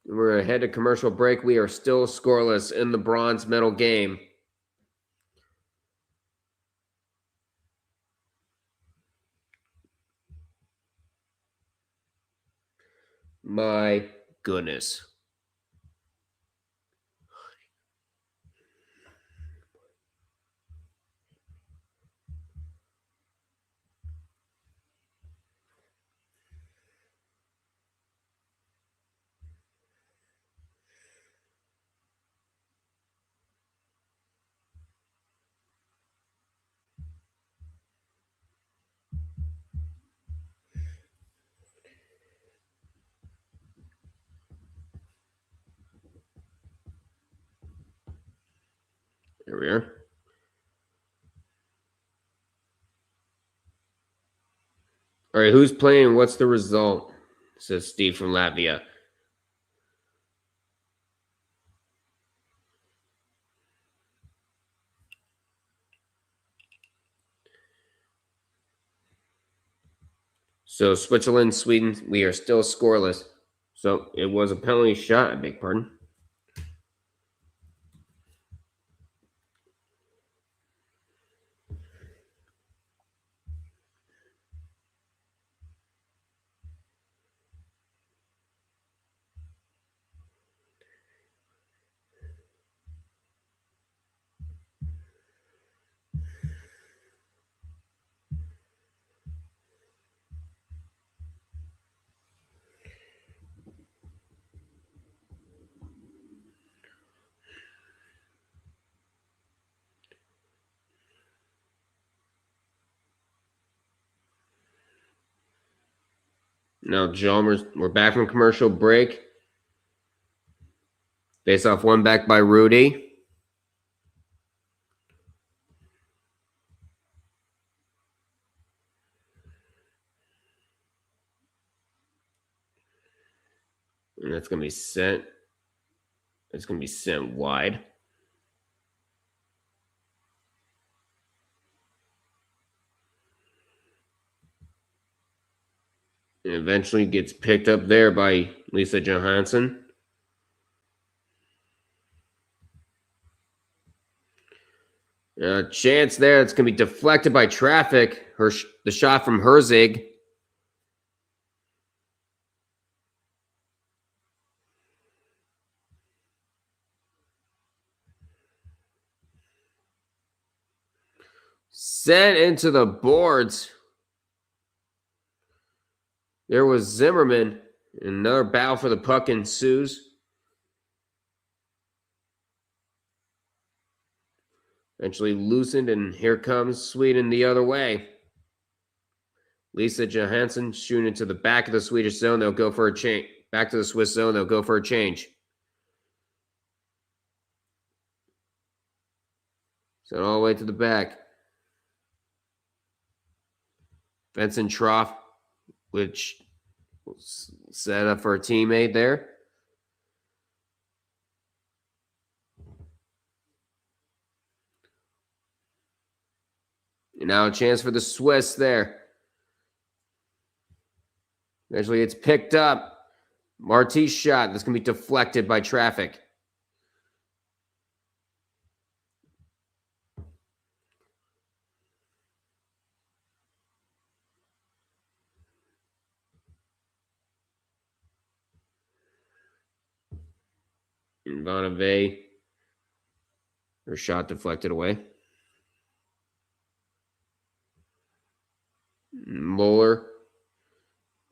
We're ahead to commercial break. We are still scoreless in the bronze medal game. My goodness. Here we are. All right, who's playing? What's the result? Says Steve from Latvia. So Switzerland, Sweden, we are still scoreless. So it was a penalty shot, I beg pardon. Now, Jalmers, we're back from commercial break. Face off one back by Rudy. And that's going to be sent. It's going to be sent wide. And eventually gets picked up there by Lisa Johansson. Chance there. It's going to be deflected by traffic. The shot from Herzig. Sent into the boards. There was Zimmerman. Another battle for the puck ensues. Eventually loosened, and here comes Sweden the other way. Lisa Johansson shooting into the back of the Swedish zone. They'll go for a change. Back to the Swiss zone. They'll go for a change. Sent all the way to the back. Vincent Troff, which was set up for a teammate there. And now a chance for the Swiss there. Eventually it's picked up. Marty's shot that's going to be deflected by traffic. And Vonnevet, her shot deflected away. Moeller,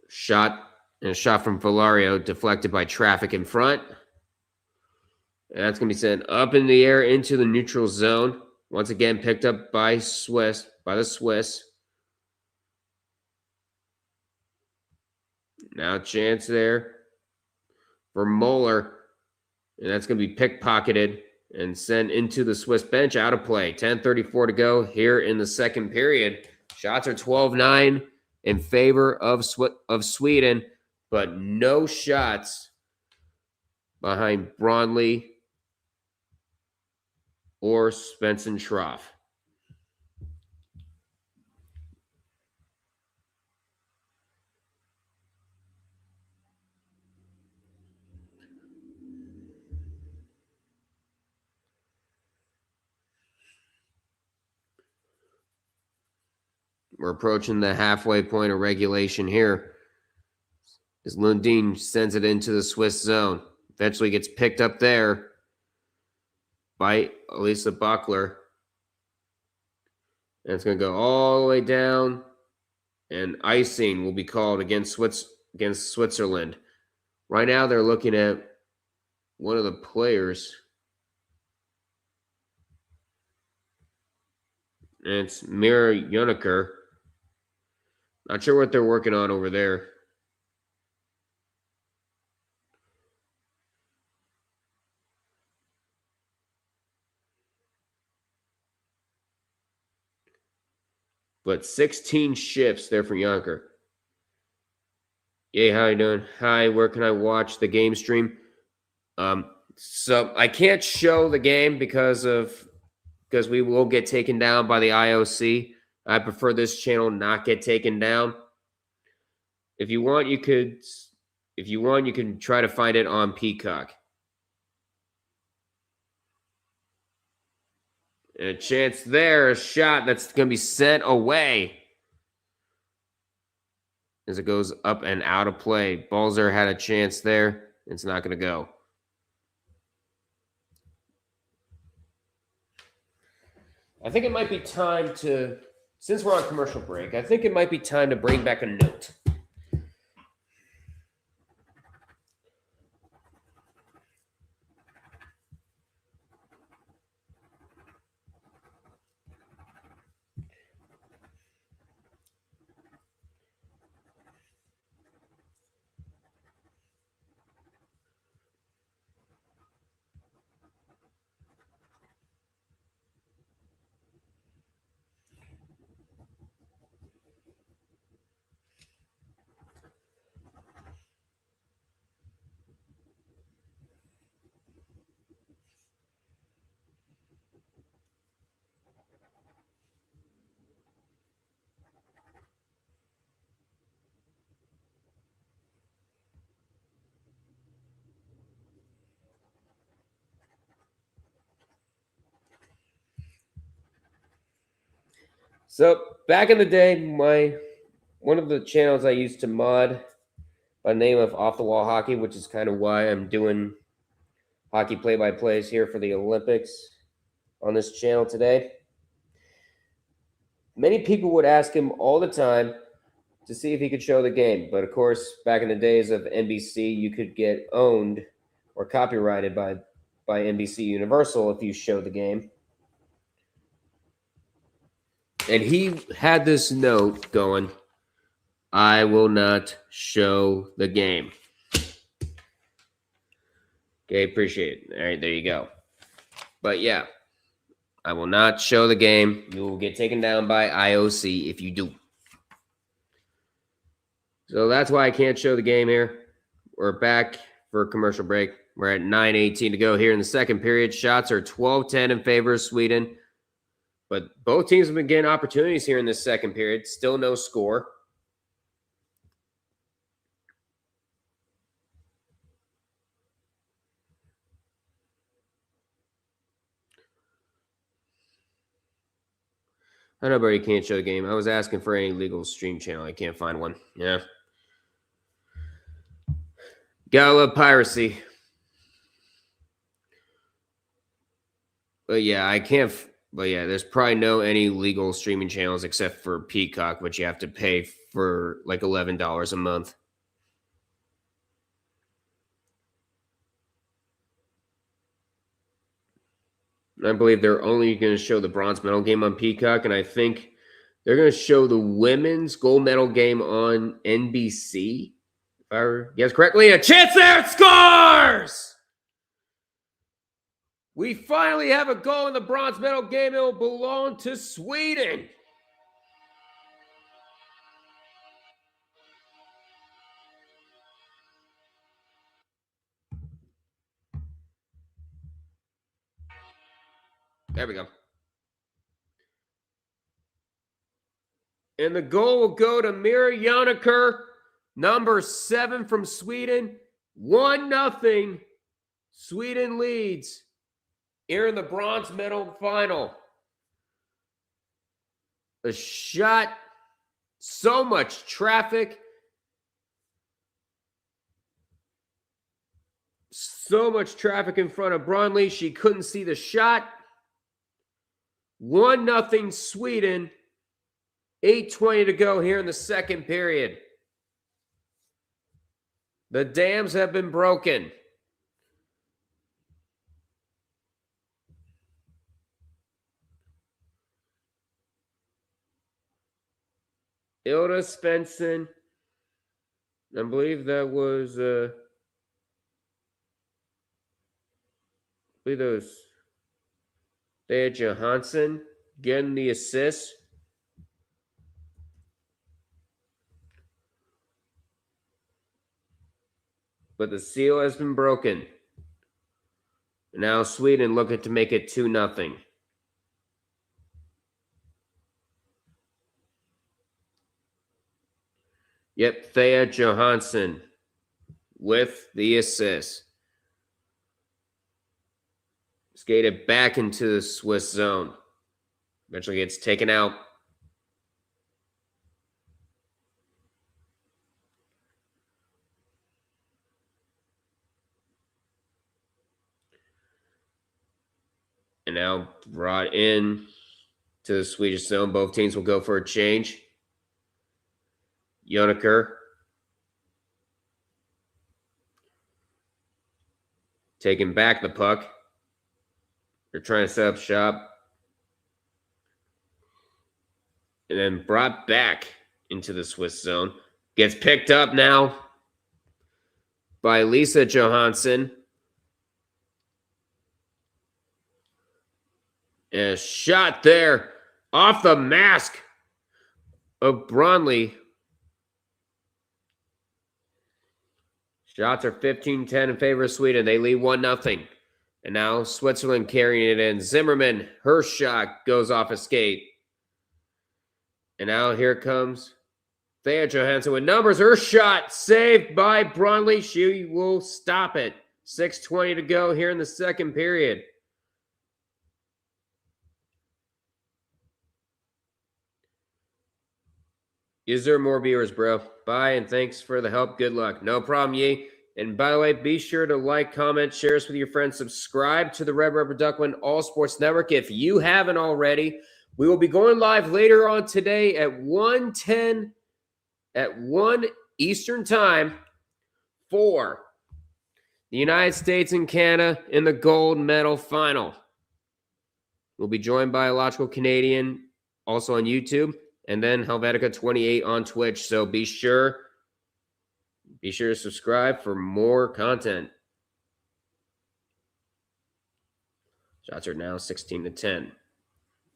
shot, and a shot from Valario deflected by traffic in front. And that's going to be sent up in the air into the neutral zone. Once again, picked up by the Swiss. Now chance there for Moeller. And that's going to be pickpocketed and sent into the Swiss bench, out of play. 10:34 to go here in the second period. Shots are 12-9 in favor of Sweden, but no shots behind Brondley or Svensson Troff. We're approaching the halfway point of regulation here. As Lundin sends it into the Swiss zone. Eventually gets picked up there by Elisa Buckler. And it's going to go all the way down. And icing will be called against Switzerland. Right now they're looking at one of the players. And it's Mira Yonaker. Not sure what they're working on over there. But 16 shifts there for Yonaker. Hey, how you doing? Hi, where can I watch the game stream? So I can't show the game because we will get taken down by the IOC. I prefer this channel not get taken down. If you want, you could. If you want, you can try to find it on Peacock. And a chance there, a shot that's going to be sent away as it goes up and out of play. Balzer had a chance there. It's not going to go. I think it might be time to, since we're on commercial break, I think it might be time to bring back a note. So back in the day, one of the channels I used to mod by the name of Off the Wall Hockey, which is kind of why I'm doing hockey play-by-plays here for the Olympics on this channel today. Many people would ask him all the time to see if he could show the game. But of course, back in the days of NBC, you could get owned or copyrighted by NBC Universal if you showed the game. And he had this note going, "I will not show the game." Okay, appreciate it. All right, there you go. But yeah, I will not show the game. You will get taken down by IOC if you do. So that's why I can't show the game here. We're back for a commercial break. We're at 9:18 to go here in the second period. Shots are 12-10 in favor of Sweden. But both teams have been getting opportunities here in this second period. Still no score. I know, Brady can't show the game. I was asking for any legal stream channel. I can't find one. Yeah. Gotta love piracy. But yeah, I can't. But yeah, there's probably no any legal streaming channels except for Peacock, which you have to pay for like $11 a month. I believe they're only going to show the bronze medal game on Peacock, and I think they're going to show the women's gold medal game on NBC. If I guess correctly, a chance there, it scores! We finally have a goal in the bronze medal game. It will belong to Sweden. There we go. And the goal will go to Mira Joniker, number 7 from Sweden. 1-0. Sweden leads here in the bronze medal final. A shot, so much traffic. So much traffic in front of Brunley. She couldn't see the shot. 1-0 Sweden. 8:20 to go here in the second period. The dams have been broken. Ilda Svensson. I believe that was Thea Johansson getting the assist. But the seal has been broken. Now Sweden looking to make it 2-0. Yep, Thea Johansson with the assist. Skated back into the Swiss zone. Eventually gets taken out. And now brought in to the Swedish zone. Both teams will go for a change. Jonaker taking back the puck. They're trying to set up shop. And then brought back into the Swiss zone. Gets picked up now by Lisa Johansson. And a shot there off the mask of Bromley. Shots are 15-10 in favor of Sweden. They lead 1-0. And now Switzerland carrying it in. Zimmerman, her shot goes off a skate. And now here comes Thea Johansson with numbers. Her shot saved by Bromley. She will stop it. 6:20 to go here in the second period. Is there more viewers, bro? Bye, and thanks for the help. Good luck. No problem, Yi. And by the way, be sure to like, comment, share us with your friends. Subscribe to the Red Rubber Duckman All Sports Network if you haven't already. We will be going live later on today at 1:10 at 1 Eastern Time for the United States and Canada in the gold medal final. We'll be joined by Illogical Canadian also on YouTube. And then Helvetica 28 on Twitch. So be sure to subscribe for more content. Shots are now 16-10.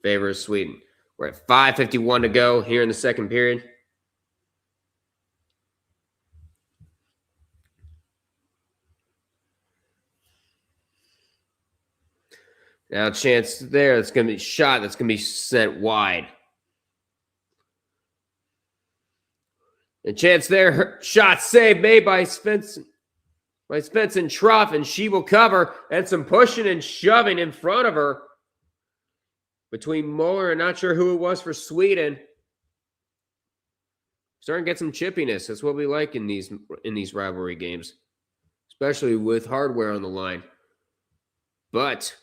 Favor of Sweden. We're at 5:51 to go here in the second period. Now chance there. That's going to be shot. That's going to be sent wide. A chance there. Shot saved made by Svensson Trough, and she will cover. And some pushing and shoving in front of her between Muller and not sure who it was for Sweden. Starting to get some chippiness. That's what we like in these rivalry games, especially with hardware on the line. But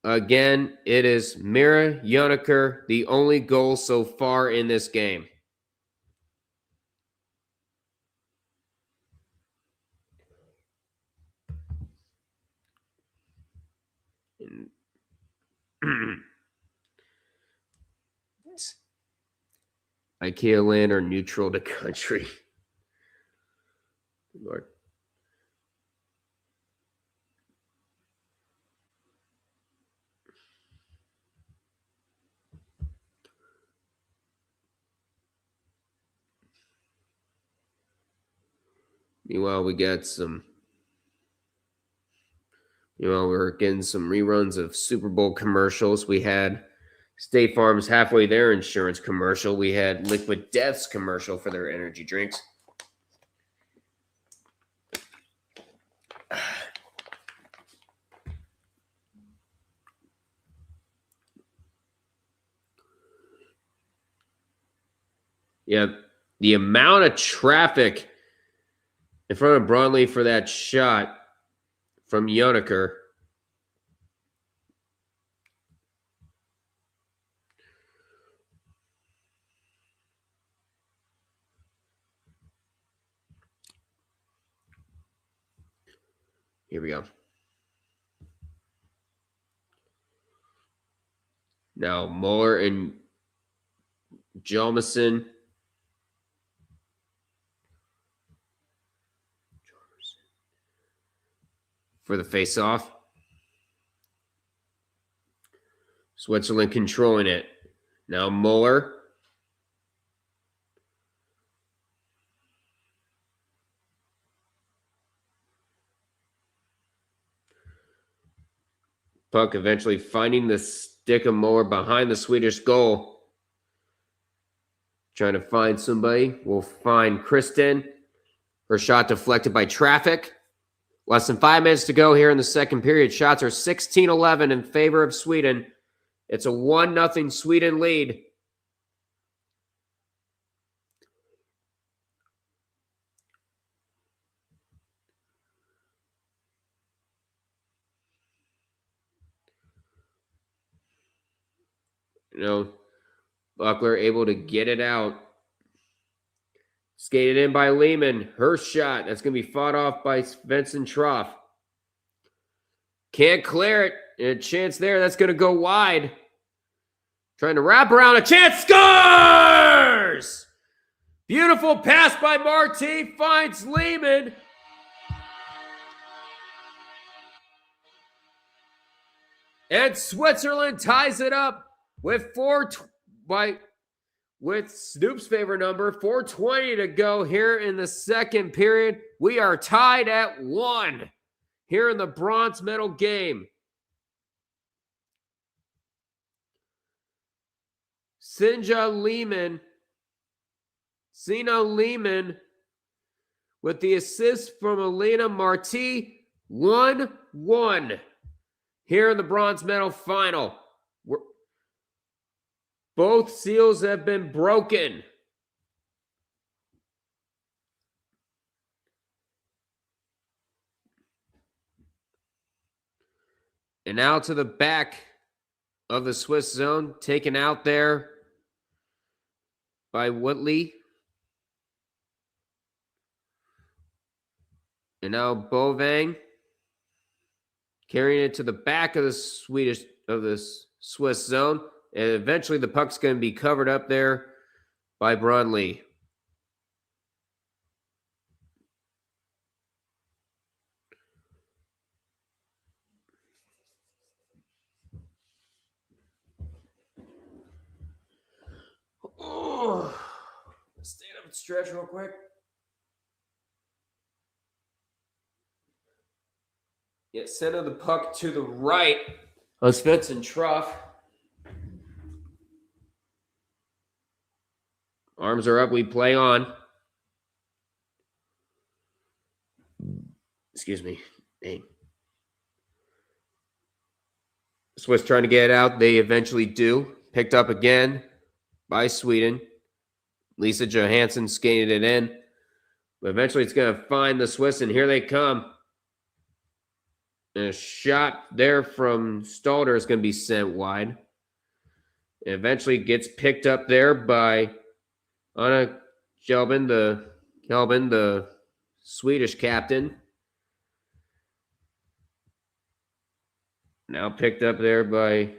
again, it is Mira Jonaker, the only goal so far in this game. IKEA land or neutral to country. Lord. Meanwhile, we're getting some reruns of Super Bowl commercials. We had State Farm's halfway their insurance commercial. We had Liquid Death's commercial for their energy drinks. Yeah, the amount of traffic in front of Bromley for that shot from Jonaker. Here we go. Now Muller and Hjalmarsson. For the face-off. Switzerland controlling it. Now Muller. Puck eventually finding the stick of Muller behind the Swedish goal. Trying to find somebody. We'll find Kristen. Her shot deflected by traffic. Less than 5 minutes to go here in the second period. Shots are 16-11 in favor of Sweden. It's a 1-0 Sweden lead. Buckler able to get it out. Skated in by Lehman. Her shot. That's going to be fought off by Vincent Troff. Can't clear it. And a chance there. That's going to go wide. Trying to wrap around. A chance. Scores! Beautiful pass by Marty. Finds Lehman. And Switzerland ties it up with with Snoop's favorite number, 4:20 to go here in the second period. We are tied at 1 here in the bronze medal game. Sina Lehman with the assist from Elena Marti, 1-1 here in the bronze medal final. Both seals have been broken. And now to the back of the Swiss zone, taken out there by Whitley. And now Bovang carrying it to the back of the Swiss zone. And eventually the puck's going to be covered up there by Brunley. Oh, stand up and stretch real quick. Yeah, send the puck to the right of Vincent Troff. Arms are up. We play on. Excuse me. Dang. Swiss trying to get it out. They eventually do. Picked up again by Sweden. Lisa Johansson skated it in. But eventually it's going to find the Swiss, and here they come. And a shot there from Stalder is going to be sent wide. And eventually gets picked up there by Anna Kelvin, the Swedish captain. Now picked up there by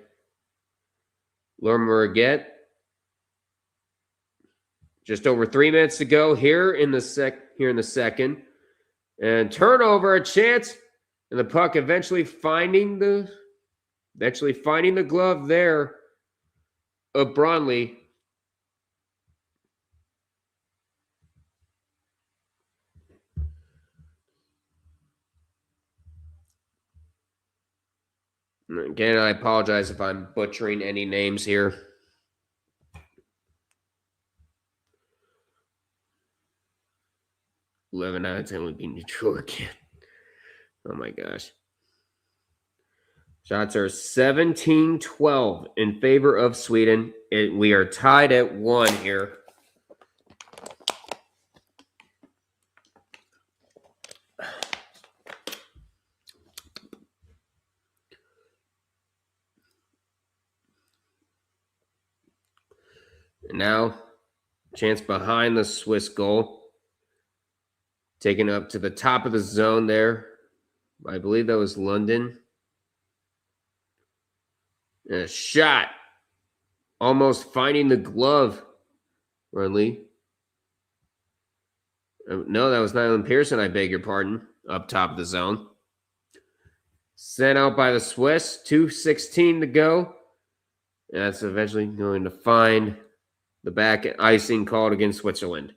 Laura Murguet. Just over 3 minutes to go here in the second. And turnover, a chance. And the puck eventually finding the glove there of Bronley. Again, I apologize if I'm butchering any names here. $11 out of 10 would be neutral again. Oh my gosh. Shots are 17-12 in favor of Sweden. We are tied at 1 here. And now, chance behind the Swiss goal. Taken up to the top of the zone there. I believe that was London. And a shot. Almost finding the glove. Runley. No, that was Nyland Pearson, I beg your pardon. Up top of the zone. Sent out by the Swiss. 2:16 to go. And that's eventually going to find the back icing called against Switzerland.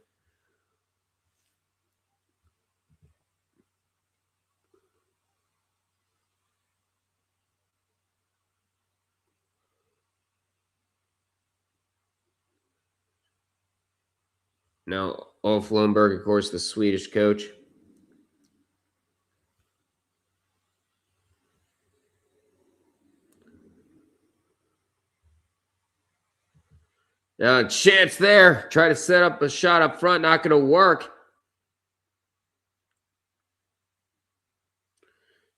Now, Ulf Lundberg, of course, the Swedish coach. Now, a chance there. Try to set up a shot up front. Not going to work.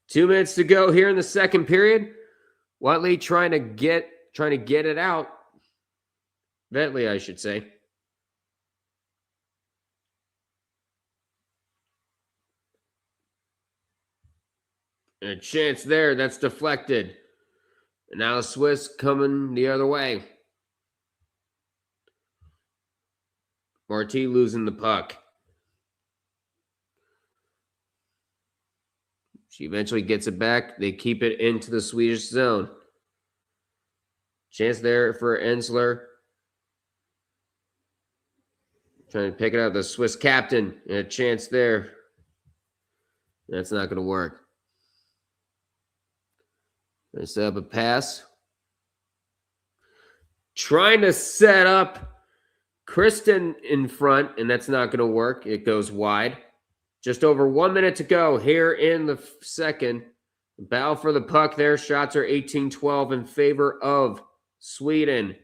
2 minutes to go here in the second period. Watley trying to get it out. Bentley, I should say. And a chance there. That's deflected. And now the Swiss coming the other way. Marti losing the puck. She eventually gets it back. They keep it into the Swedish zone. Chance there for Ensler. Trying to pick it up. The Swiss captain. And a chance there. That's not going to work. Going to set up a pass. Trying to set up Kristen in front, and that's not going to work. It goes wide. Just over 1 minute to go here in the second. Battle for the puck there. Shots are 18-12 in favor of Sweden.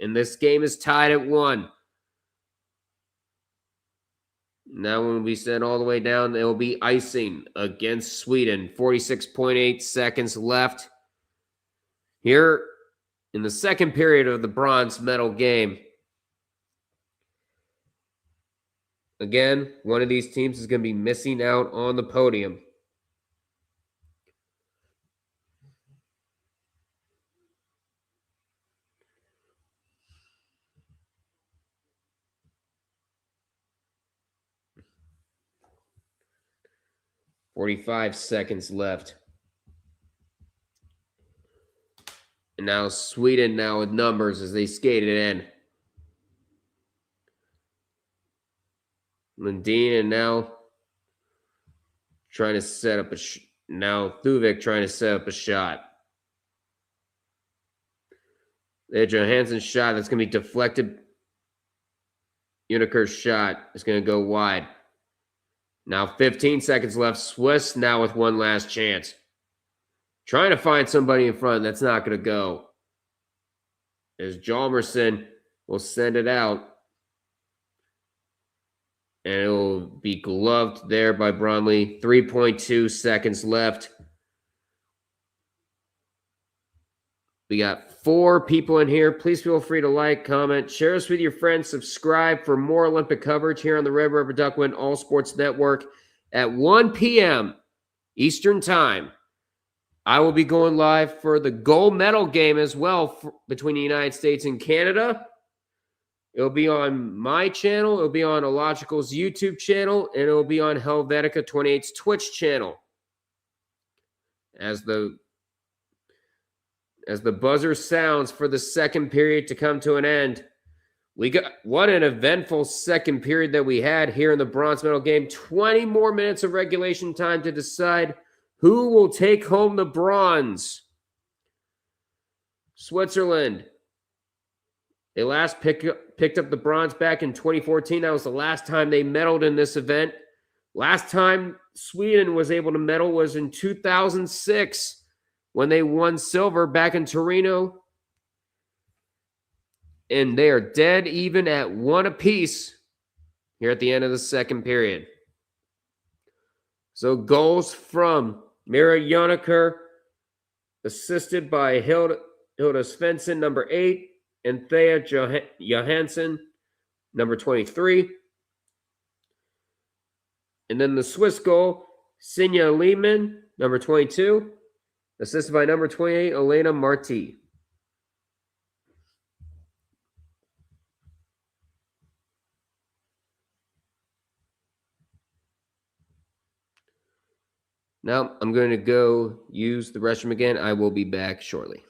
And this game is tied at 1. Now when we send all the way down, it will be icing against Sweden. 46.8 seconds left here in the second period of the bronze medal game. Again, one of these teams is going to be missing out on the podium. .45 seconds left. And now Sweden now with numbers as they skate it in. Lundin and now trying to set up now Thuvik trying to set up a shot. There's Johansson's shot that's going to be deflected. Uniker's shot is going to go wide. Now 15 seconds left. Swiss now with one last chance. Trying to find somebody in front. That's not going to go. As Hjalmarsson will send it out. And it will be gloved there by Bromley. 3.2 seconds left. We got 4 people in here. Please feel free to like, comment, share us with your friends. Subscribe for more Olympic coverage here on the Red River Duckwind All Sports Network at 1 p.m. Eastern Time. I will be going live for the gold medal game as well between the United States and Canada. It'll be on my channel. It'll be on Illogical's YouTube channel. And it'll be on Helvetica 28's Twitch channel. As the buzzer sounds for the second period to come to an end. What an eventful second period that we had here in the bronze medal game. 20 more minutes of regulation time to decide who will take home the bronze. Switzerland. They last picked up the bronze back in 2014. That was the last time they medaled in this event. Last time Sweden was able to medal was in 2006 when they won silver back in Torino. And they are dead even at 1 apiece here at the end of the second period. So goals from Mira Joniker, assisted by Hilda Svensson, number 8, and Thea Johansson, number 23. And then the Swiss goal, Sinja Lehmann, number 22, assisted by number 28, Elena Marti. Now I'm going to go use the restroom again. I will be back shortly.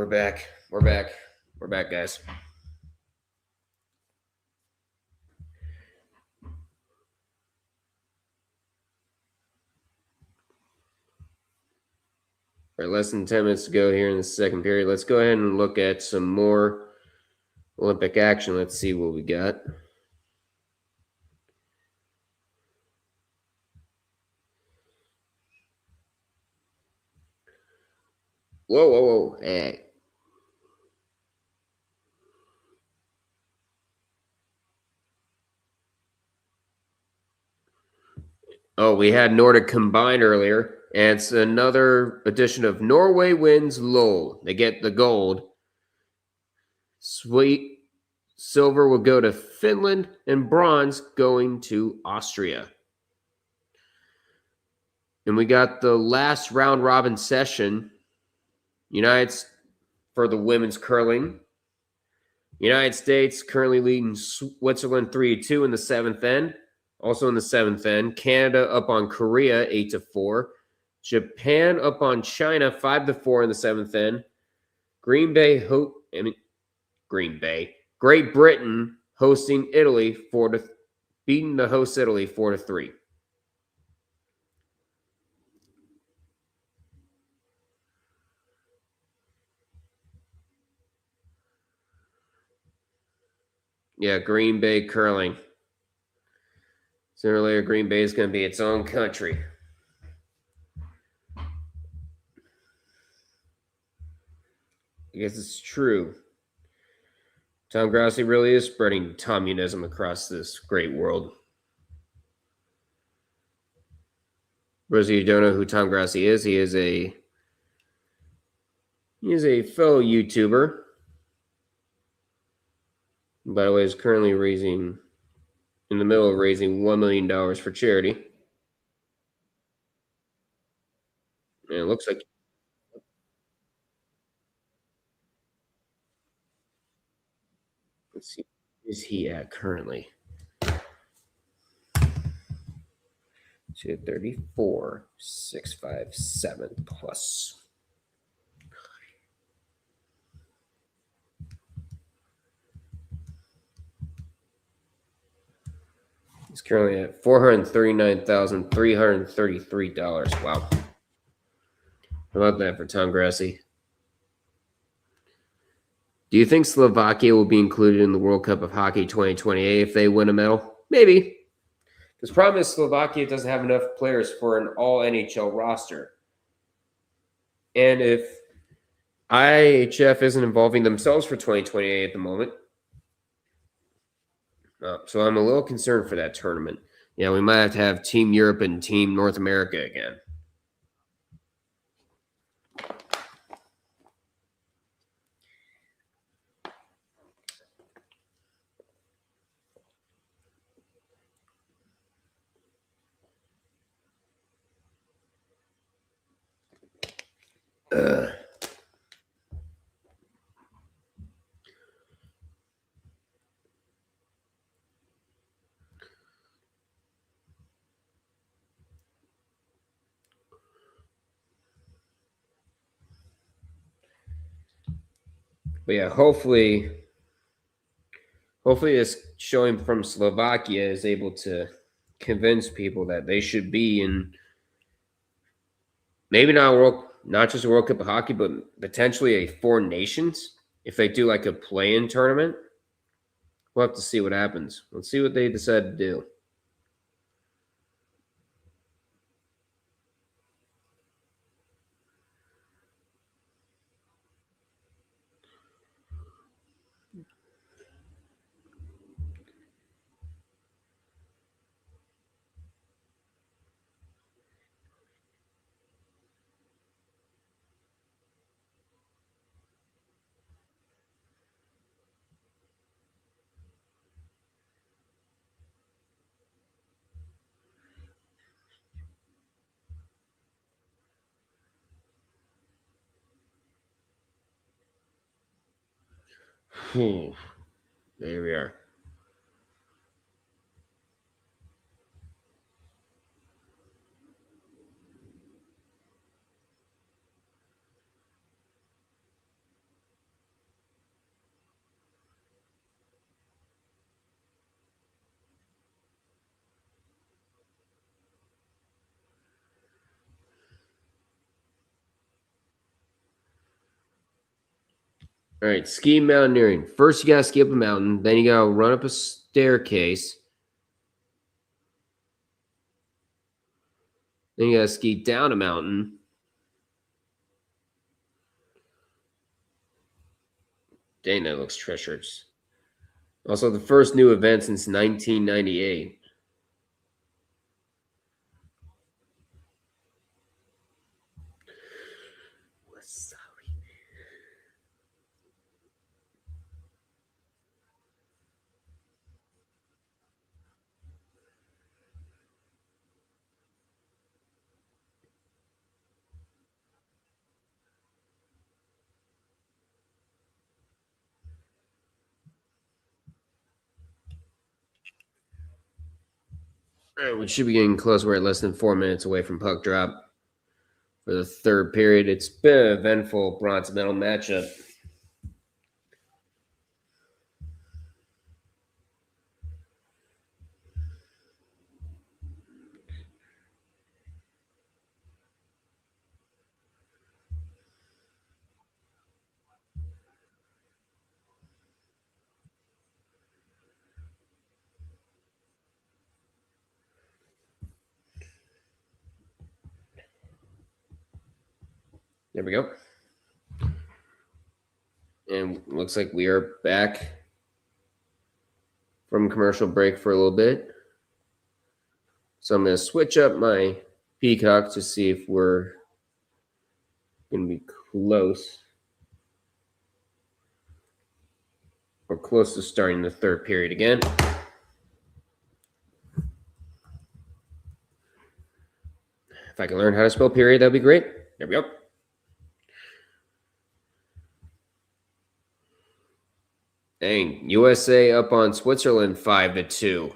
we're back. We're back. We're back, guys. All right, less than 10 minutes to go here in the second period. Let's go ahead and look at some more Olympic action. Let's see what we got. Whoa. Hey. Oh, we had Nordic combined earlier, and it's another edition of Norway wins Lowell. They get the gold. Sweet silver will go to Finland, and bronze going to Austria. And we got the last round robin session. For the women's curling. United States currently leading Switzerland 3-2 in the seventh end. Also in the seventh end, Canada up on Korea 8-4. Japan up on China 5-4 in the seventh end. Great Britain hosting Italy beating the host Italy 4-3. Yeah, Green Bay curling. Sooner or later, Green Bay is going to be its own country. I guess it's true. Tom Grassi really is spreading communism across this great world. For those of you who don't know who Tom Grassi is, he is a fellow YouTuber. By the way, is currently in the middle of raising $1 million for charity. And it looks like let's see, where is he at currently? 234,657 plus. He's currently at $439,333. Wow. How about that for Tom Grassi? Do you think Slovakia will be included in the World Cup of Hockey 2028 if they win a medal? Maybe. Because problem is Slovakia doesn't have enough players for an all NHL roster. And if IHF isn't involving themselves for 2028 at the moment, so I'm a little concerned for that tournament. Yeah, we might have to have Team Europe and Team North America again. But yeah, hopefully this showing from Slovakia is able to convince people that they should be in maybe not just a World Cup of Hockey, but potentially a Four Nations. If they do like a play-in tournament, we'll have to see what happens. Let's see what they decide to do. There we are. All right, ski mountaineering. First, you got to ski up a mountain. Then you got to run up a staircase. Then you got to ski down a mountain. Dang, that looks treacherous. Also, the first new event since 1998. All right, we should be getting close. We're at less than 4 minutes away from puck drop for the third period. It's been an eventful bronze medal matchup. There we go. And looks like we are back from commercial break for a little bit. So I'm going to switch up my Peacock to see if we're going to be close or close to starting the third period again. If I can learn how to spell period, that'd be great. There we go. Dang, USA up on Switzerland 5-2.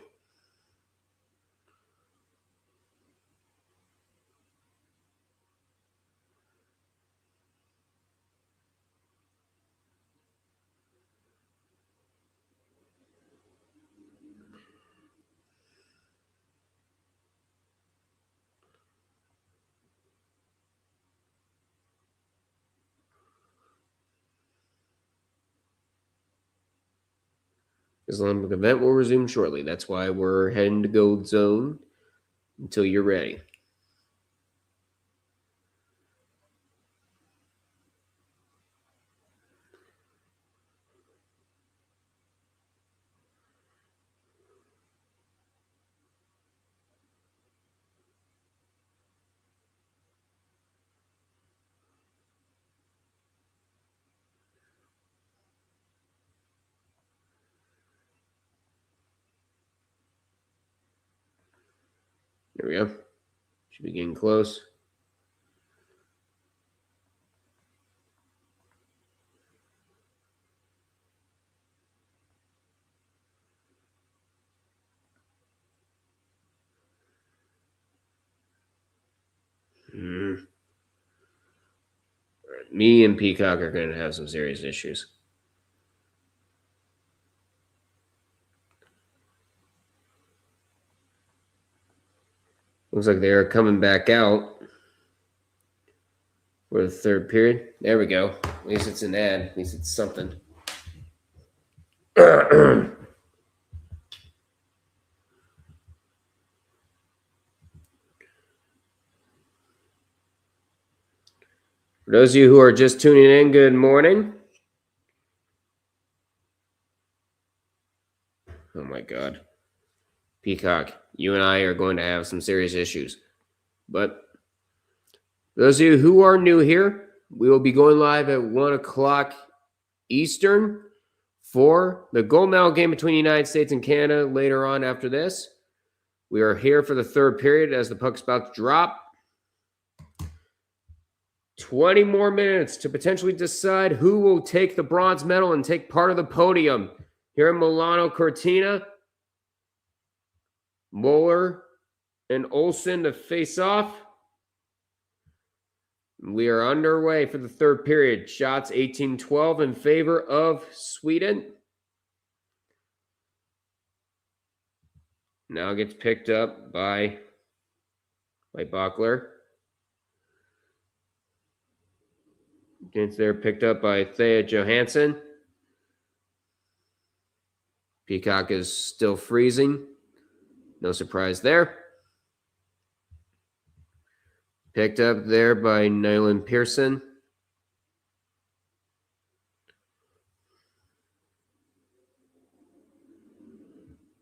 This Olympic event will resume shortly. That's why we're heading to Gold Zone until you're ready. There we go. Should be getting close. Me and Peacock are going to have some serious issues. Looks like they're coming back out for the third period. There we go. At least it's an ad. At least it's something. For those of you who are just tuning in, good morning. Oh my God. Peacock, you and I are going to have some serious issues. But for those of you who are new here, we will be going live at 1 o'clock Eastern for the gold medal game between the United States and Canada later on after this. We are here for the third period as the puck's about to drop. 20 more minutes to potentially decide who will take the bronze medal and take part of the podium here in Milano Cortina. Moeller and Olsen to face off. We are underway for the third period. Shots 18-12 in favor of Sweden. Now it gets picked up by Buckler. Chance there picked up by Thea Johansson. Peacock is still freezing. No surprise there. Picked up there by Nyland Pearson.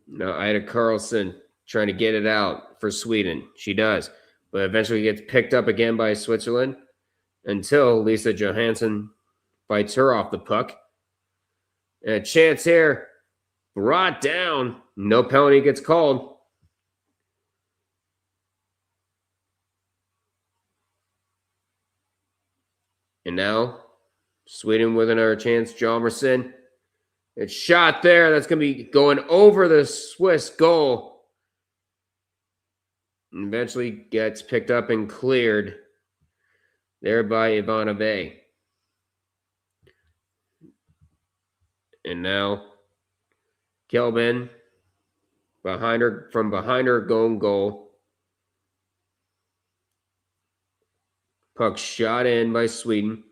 Now Ida Carlson trying to get it out for Sweden. She does. But eventually gets picked up again by Switzerland until Lisa Johansson fights her off the puck. And a chance here. Brought down. No penalty gets called. And now, Sweden with another chance. Hjalmarsson. It's shot there. That's going to be going over the Swiss goal. And eventually gets picked up and cleared there by Ivana Bay. And now, Kelvin from behind her own goal. Puck shot in by Sweden.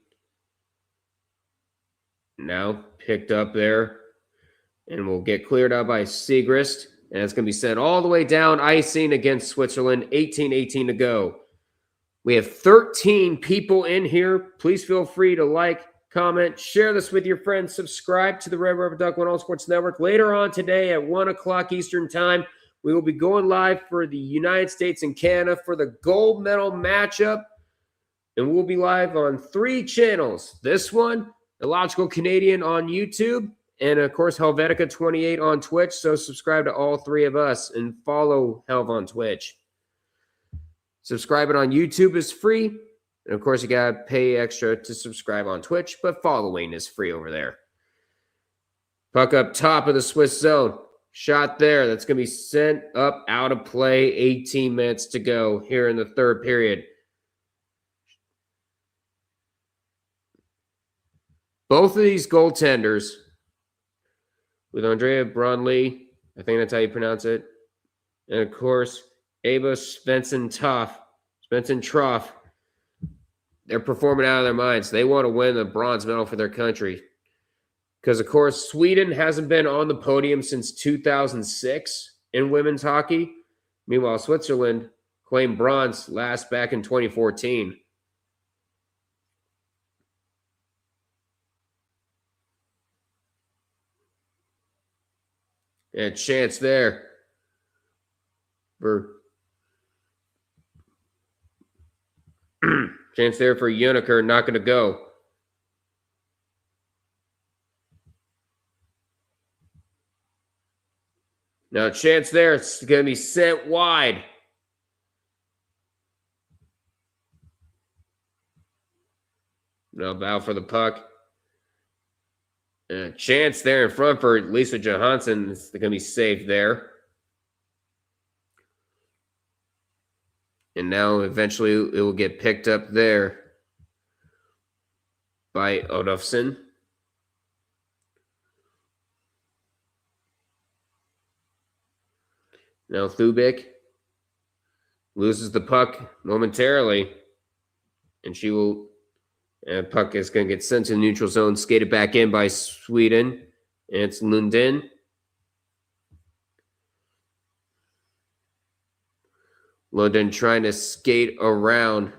Now picked up there and will get cleared out by Segrist. And it's going to be sent all the way down, icing against Switzerland. 18-18 to go. We have 13 people in here. Please feel free to like, comment, share this with your friends. Subscribe to the Red Rubber Duck One All Sports Network. Later on today at 1 o'clock Eastern Time, we will be going live for the United States and Canada for the gold medal matchup. And we'll be live on 3 channels. This one, Illogical Canadian on YouTube, and of course, Helvetica 28 on Twitch. So subscribe to all 3 of us and follow Helv on Twitch. Subscribing on YouTube is free. And of course, you got to pay extra to subscribe on Twitch, but following is free over there. Puck up top of the Swiss zone. Shot there. That's going to be sent up out of play. 18 minutes to go here in the third period. Both of these goaltenders, with Andrea Brondley, I think that's how you pronounce it, and of course, Ava Svensson-Troff, they're performing out of their minds. They want to win the bronze medal for their country. Because, of course, Sweden hasn't been on the podium since 2006 in women's hockey. Meanwhile, Switzerland claimed bronze last back in 2014. And a chance there for Uniker, not going to go. Now, a chance there. It's going to be sent wide. Now, bow for the puck. And a chance there in front for Lisa Johansson. It's going to be safe there. And now, eventually, it will get picked up there by Odofsson. Now Thubik loses the puck momentarily, and she will. And puck is going to get sent to the neutral zone, skated back in by Sweden. And it's Lundin. Lundin trying to skate around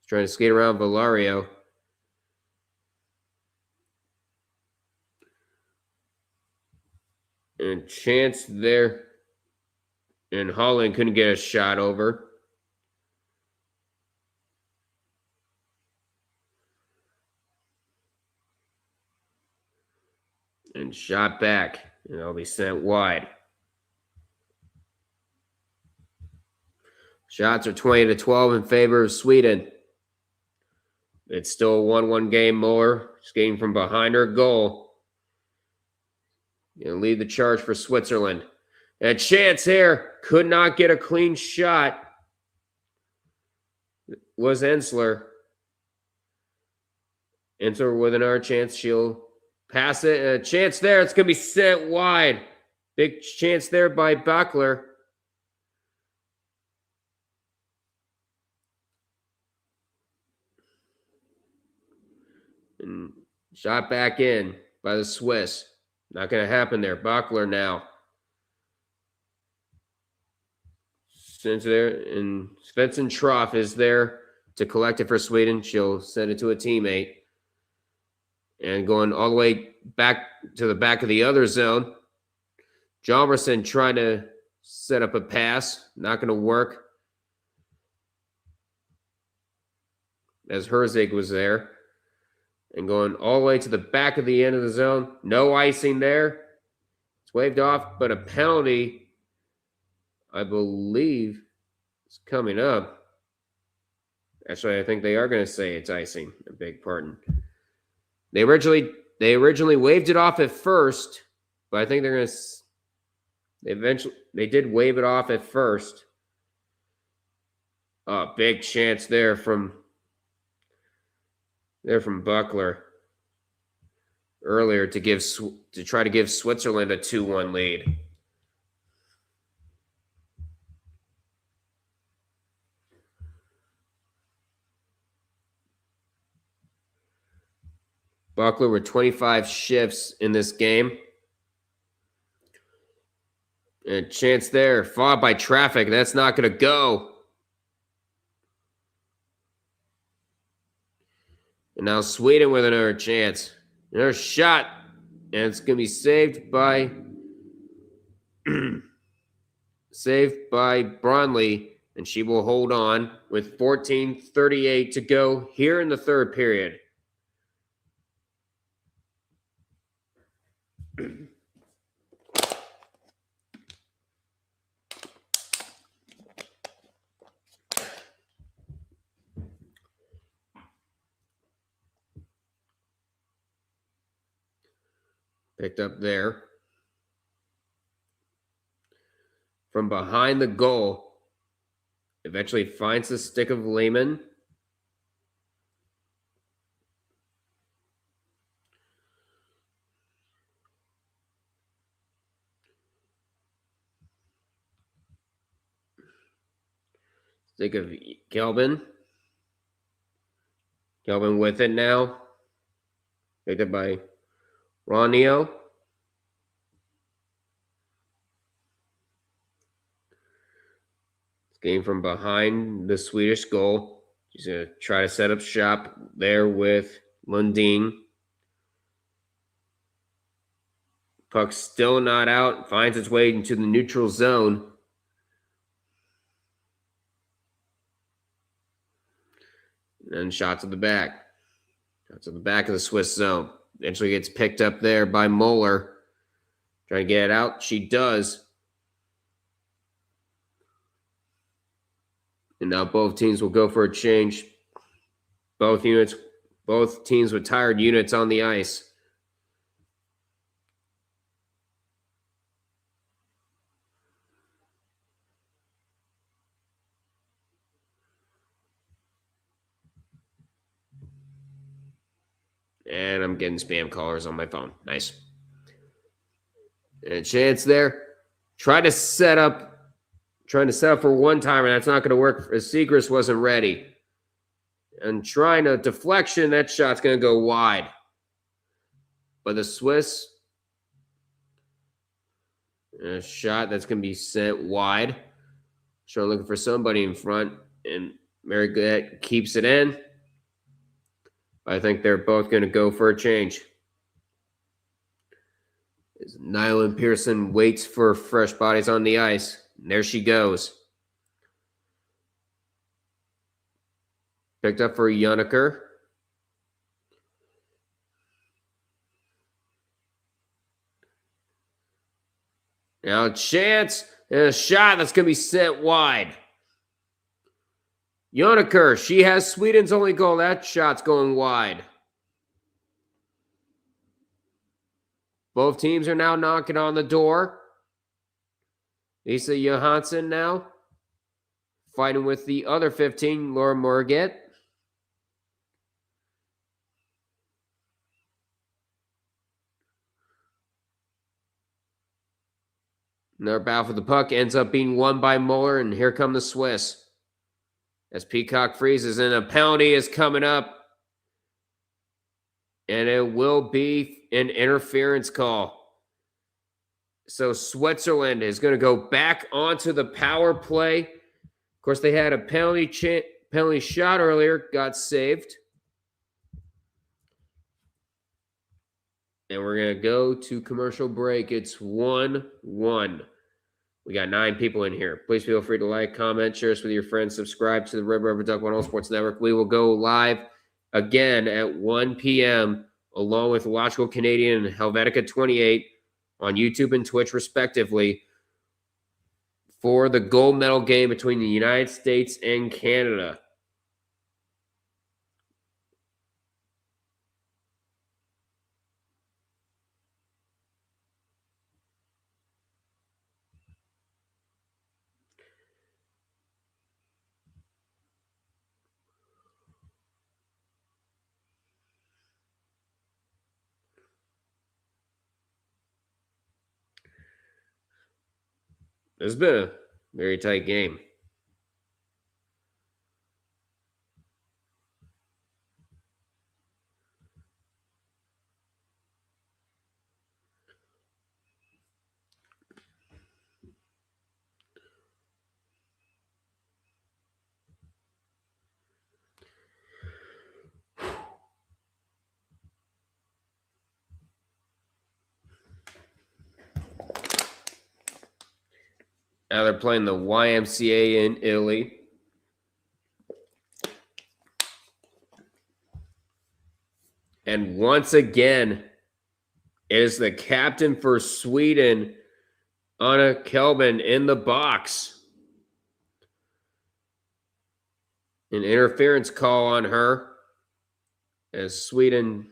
Valario. And chance there. And Holland couldn't get a shot over. And shot back. And it'll be sent wide. Shots are 20-12 in favor of Sweden. It's still a 1-1 game. Muller skating from behind her goal. Gonna lead the charge for Switzerland. A chance here. Could not get a clean shot. Was Ensler. Ensler with another chance. She'll pass it. And a chance there. It's going to be sent wide. Big chance there by Buckler. And shot back in by the Swiss. Not going to happen there. Buckler now. Sends it there, and Svensson Troff is there to collect it for Sweden. She'll send it to a teammate. And going all the way back to the back of the other zone. Jalmerson trying to set up a pass. Not going to work. As Herzig was there. And going all the way to the back of the end of the zone. No icing there. It's waved off, but a penalty, I believe, is coming up. Actually, I think they are going to say it's icing. I beg pardon. They originally waved it off at first, but I think they're going to. They did wave it off at first. Oh, big chance there from Buckler earlier to try to give Switzerland a 2-1 lead. Buckler with 25 shifts in this game. And a chance there, fought by traffic. That's not going to go. And now Sweden with another chance. Another shot. And it's going to be saved by Bronley. And she will hold on with 14:38 to go here in the third period. Picked up there. From behind the goal. Eventually finds the stick of Lehman. Stick of Kelvin. Kelvin with it now. Picked up by Ronio. It's game from behind the Swedish goal. She's going to try to set up shop there with Lundin. Puck still not out. Finds its way into the neutral zone. And shots at the back. Shots at the back of the Swiss zone. Eventually gets picked up there by Moeller. Trying to get it out. She does. And now both teams will go for a change. Both teams with tired units on the ice. And I'm getting spam callers on my phone. Nice. And a chance there. Trying to set up for one timer. That's not going to work as Segrist wasn't ready. And trying a deflection. That shot's going to go wide. But the Swiss, a shot that's going to be sent wide. So looking for somebody in front. And Mary Goudet keeps it in. I think they're both going to go for a change. As Nyland Pearson waits for fresh bodies on the ice. And there she goes. Picked up for Yoniker. Now a chance and a shot that's going to be sent wide. Yoniker, she has Sweden's only goal. That shot's going wide. Both teams are now knocking on the door. Lisa Johansson now fighting with the other 15, Laura Morget. Another battle for the puck ends up being won by Muller, and here come the Swiss. As Peacock freezes, and a penalty is coming up. And it will be an interference call. So Switzerland is going to go back onto the power play. Of course, they had a penalty shot earlier, got saved. And we're going to go to commercial break. It's 1-1. We got 9 people in here. Please feel free to like, comment, share us with your friends, subscribe to the Red River Duck One All Sports Network. We will go live again at 1 p.m. along with Illogical Canadian and Helvetica 28 on YouTube and Twitch, respectively, for the gold medal game between the United States and Canada. It's been a very tight game. Now they're playing the YMCA in Italy. And once again, it is the captain for Sweden, Anna Kelvin, in the box. An interference call on her as Sweden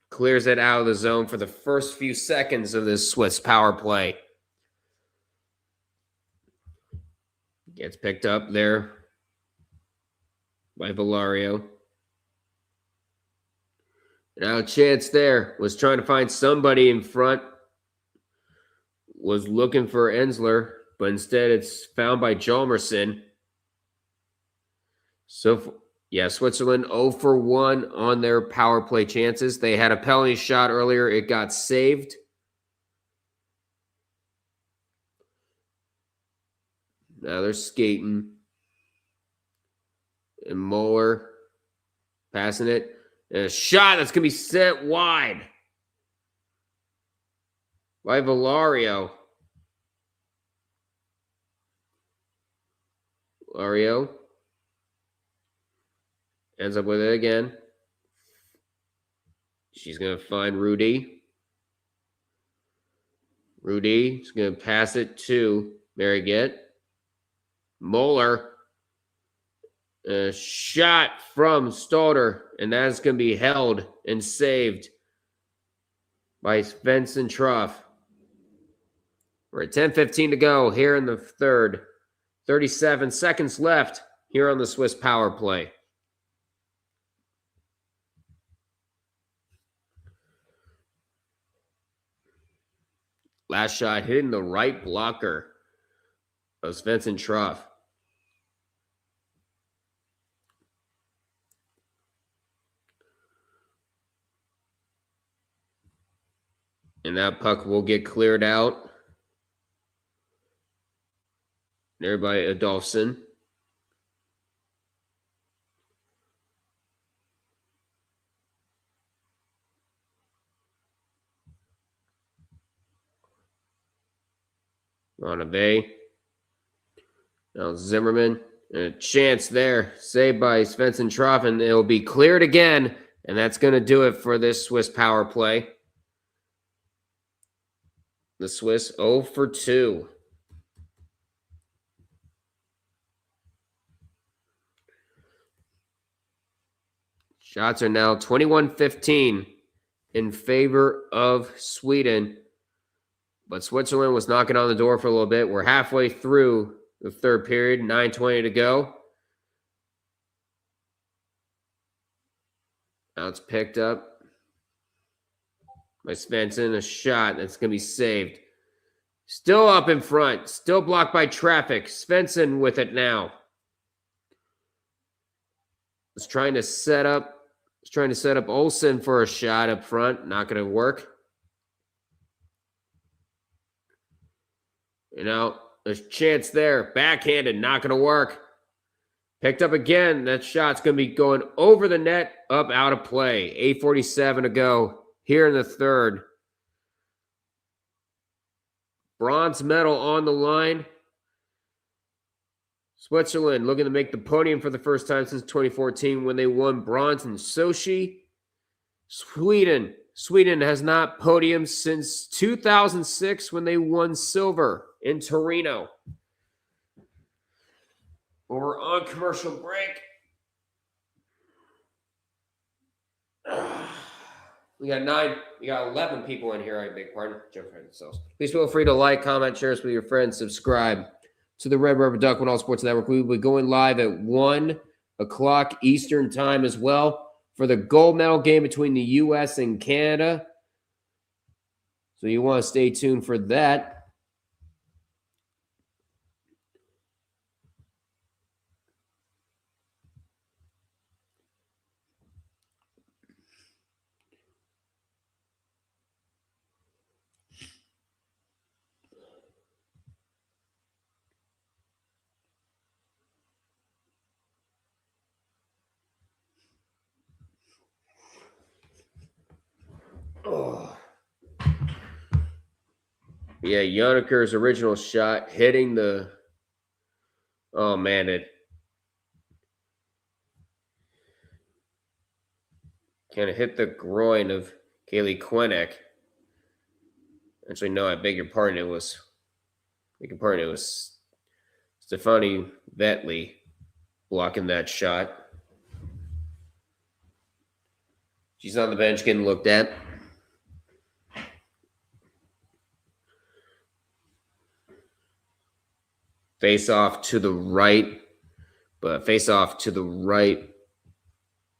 clears it out of the zone for the first few seconds of this Swiss power play. Gets picked up there by Valario. Now a chance there. Was trying to find somebody in front. Was looking for Ensler, but instead it's found by Hjalmarsson. So, yeah, Switzerland 0 for 1 on their power play chances. They had a penalty shot earlier. It got saved. Now they're skating. And Muller passing it. And a shot that's going to be sent wide by Valario. Valario ends up with it again. She's going to find Rudy. Rudy's going to pass it to Mariget. Muller. A shot from Stolter, and that's going to be held and saved by Svensson Truff. We're at 10:15 to go here in the third. 37 seconds left here on the Swiss power play. Last shot hitting the right blocker of Svensson Truff. And that puck will get cleared out. There by Adolfsson. On a bay. Now Zimmerman. And a chance there. Saved by Svensson Truff. And it'll be cleared again. And that's going to do it for this Swiss power play. The Swiss 0 for 2. Shots are now 21-15 in favor of Sweden. But Switzerland was knocking on the door for a little bit. We're halfway through the third period, 9:20 to go. Now it's picked up by Svensson, a shot that's going to be saved. Still up in front. Still blocked by traffic. Svensson with it now. Was trying to set up He's trying to set up Olsen for a shot up front. Not going to work. You know, there's a chance there. Backhanded, not going to work. Picked up again. That shot's going to be going over the net, up, out of play. 8:47 to go here in the third. Bronze medal on the line. Switzerland looking to make the podium for the first time since 2014 when they won bronze in Sochi. Sweden has not podiumed since 2006 when they won silver in Torino. We're on commercial break. We got 11 people in here. I beg pardon. Jump right themselves. Please feel free to like, comment, share this with your friends, subscribe to the Red Rubber Duck One All Sports Network. We will be going live at 1 o'clock Eastern time as well for the gold medal game between the U.S. and Canada. So you want to stay tuned for that. Oh. Yeah, Yoniker's original shot hitting the... Oh, man, it kind of hit the groin of Kaylee Quinnick. Actually, no, I beg your pardon. It was Stefani Vetley blocking that shot. She's on the bench getting looked at. Face off to the right, but face off to the right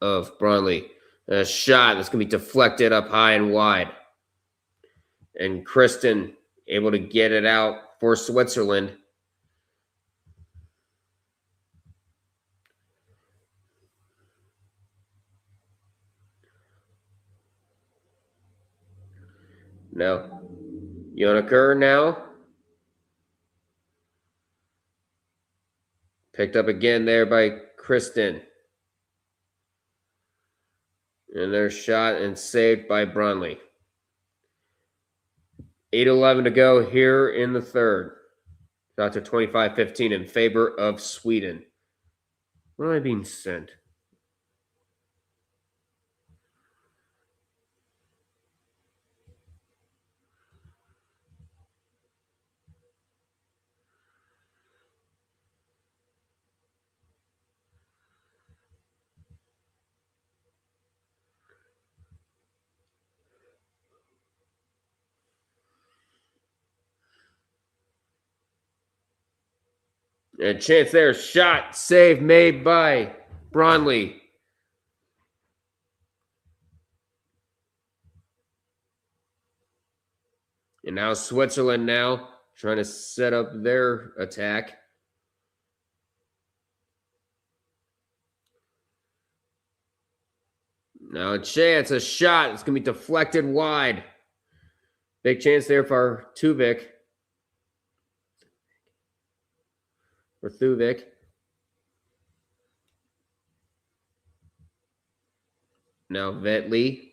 of Brunley. A shot that's going to be deflected up high and wide. And Kristen able to get it out for Switzerland. Now, Yoniker now. Picked up again there by Kristen. And their shot and saved by Brunley. 8:11 to go here in the third. Shot to 25-15 in favor of Sweden. What am I being sent? And a chance there. Shot. Save made by Brunley. And now Switzerland now trying to set up their attack. Now a chance. A shot. It's going to be deflected wide. Big chance there for Tuvik. For Thuvik. Now Vetley.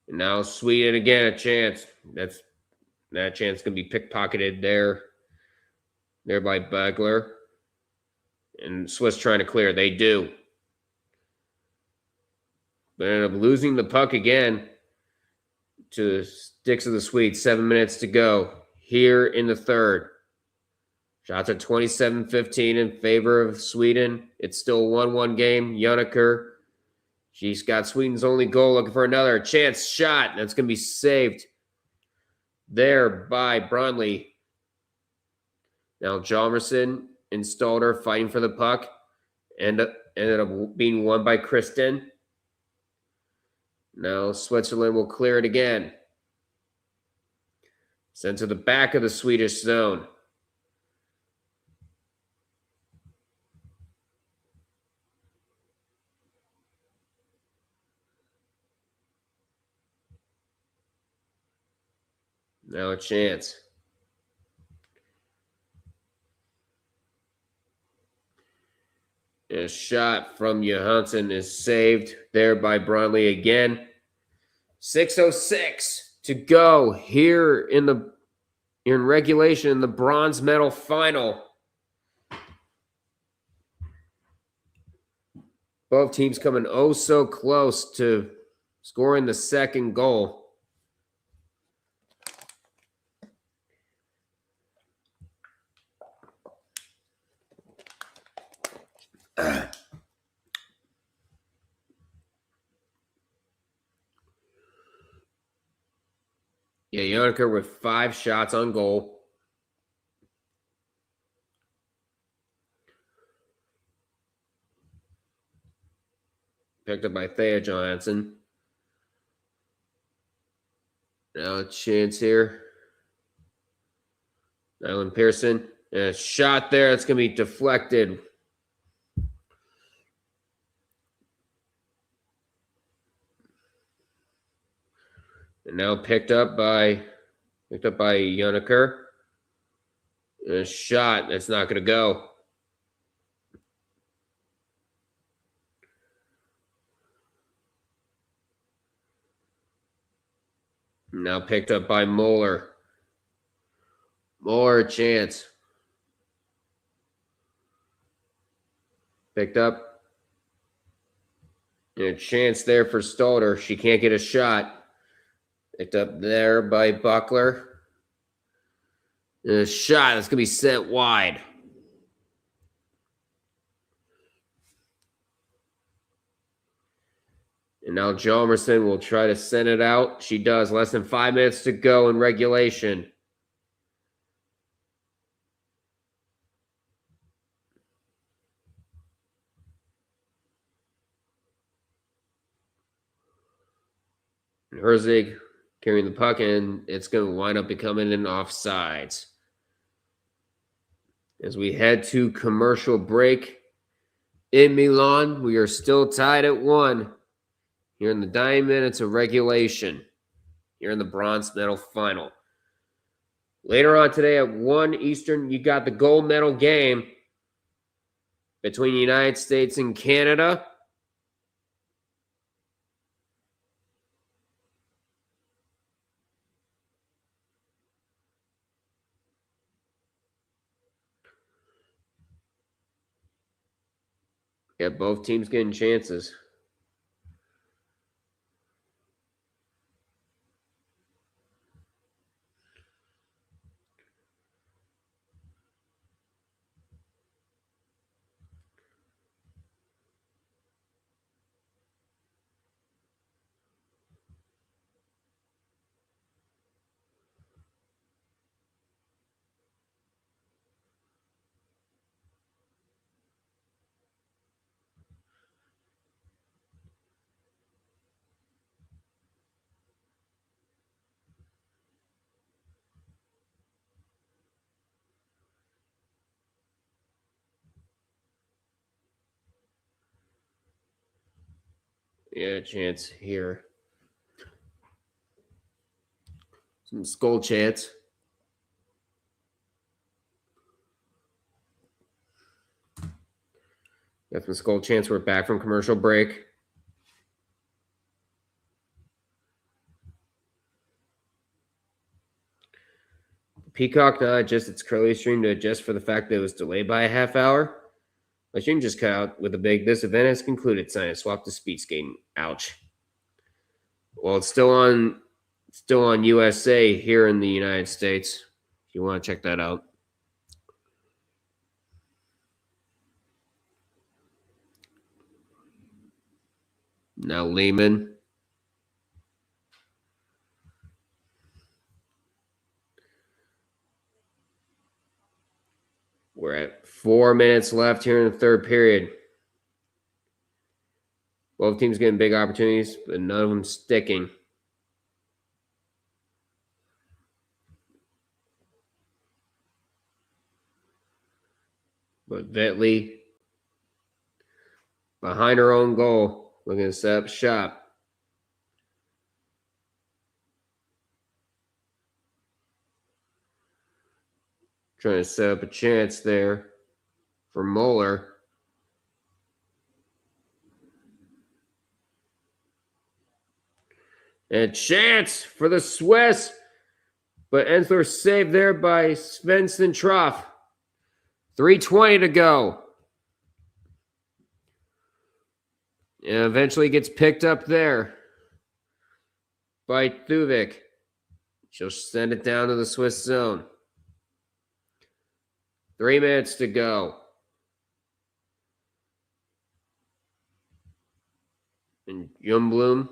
And now Sweden again, a chance. That chance going to be pickpocketed there by Bugler. And Swiss trying to clear. They do. But end up losing the puck again to the sticks of the Swedes. 7 minutes to go here in the third. Shots at 27-15 in favor of Sweden. It's still a 1-1 game. Yoniker, she's got Sweden's only goal. Looking for another chance shot. That's going to be saved there by Brunley. Now Jalmerson installed her, fighting for the puck. Ended up being won by Kristen. Now Switzerland will clear it again. Sent to the back of the Swedish zone. Now a chance. A shot from Johansson is saved there by Bromley again. 6:06 to go here in regulation in the bronze medal final. Both teams coming oh so close to scoring the second goal. Yeah, Yonker with 5 shots on goal. Picked up by Thea Johansson. Now a chance here. Nyland Pearson. And a shot there. It's going to be deflected. And now picked up by Yonker. And a shot that's not going to go. Now picked up by Moeller. Moeller, a chance. Picked up. And a chance there for Stolter. She can't get a shot. Picked up there by Buckler. And a shot that's going to be sent wide. And now Hjalmarsson will try to send it out. She does. Less than 5 minutes to go in regulation. And Herzig carrying the puck, and it's going to wind up becoming an offsides. As we head to commercial break in Milan, we are still tied at 1 here in the 9 minutes of regulation here in the bronze medal final. Later on today at 1 Eastern, you got the gold medal game between the United States and Canada. Yeah, both teams getting chances. Yeah, chance here. Some skull chance. Got some skull chance. We're back from commercial break. Peacock not adjust its curly stream to adjust for the fact that it was delayed by a half hour. My stream just cut out with a big "This event has concluded" sign. I swapped to speed skating. Ouch. Well, it's still on USA here in the United States. If you want to check that out. Now Lehman. We're at 4 minutes left here in the third period. Both teams getting big opportunities, but none of them sticking. But Vetley behind her own goal, looking to set up shop. Trying to set up a chance there for Moeller. And chance for the Swiss. But Ensler saved there by Svensson Troff. 3:20 to go. And eventually gets picked up there by Thuvik. She'll send it down to the Swiss zone. 3 minutes to go. And Ljungblom.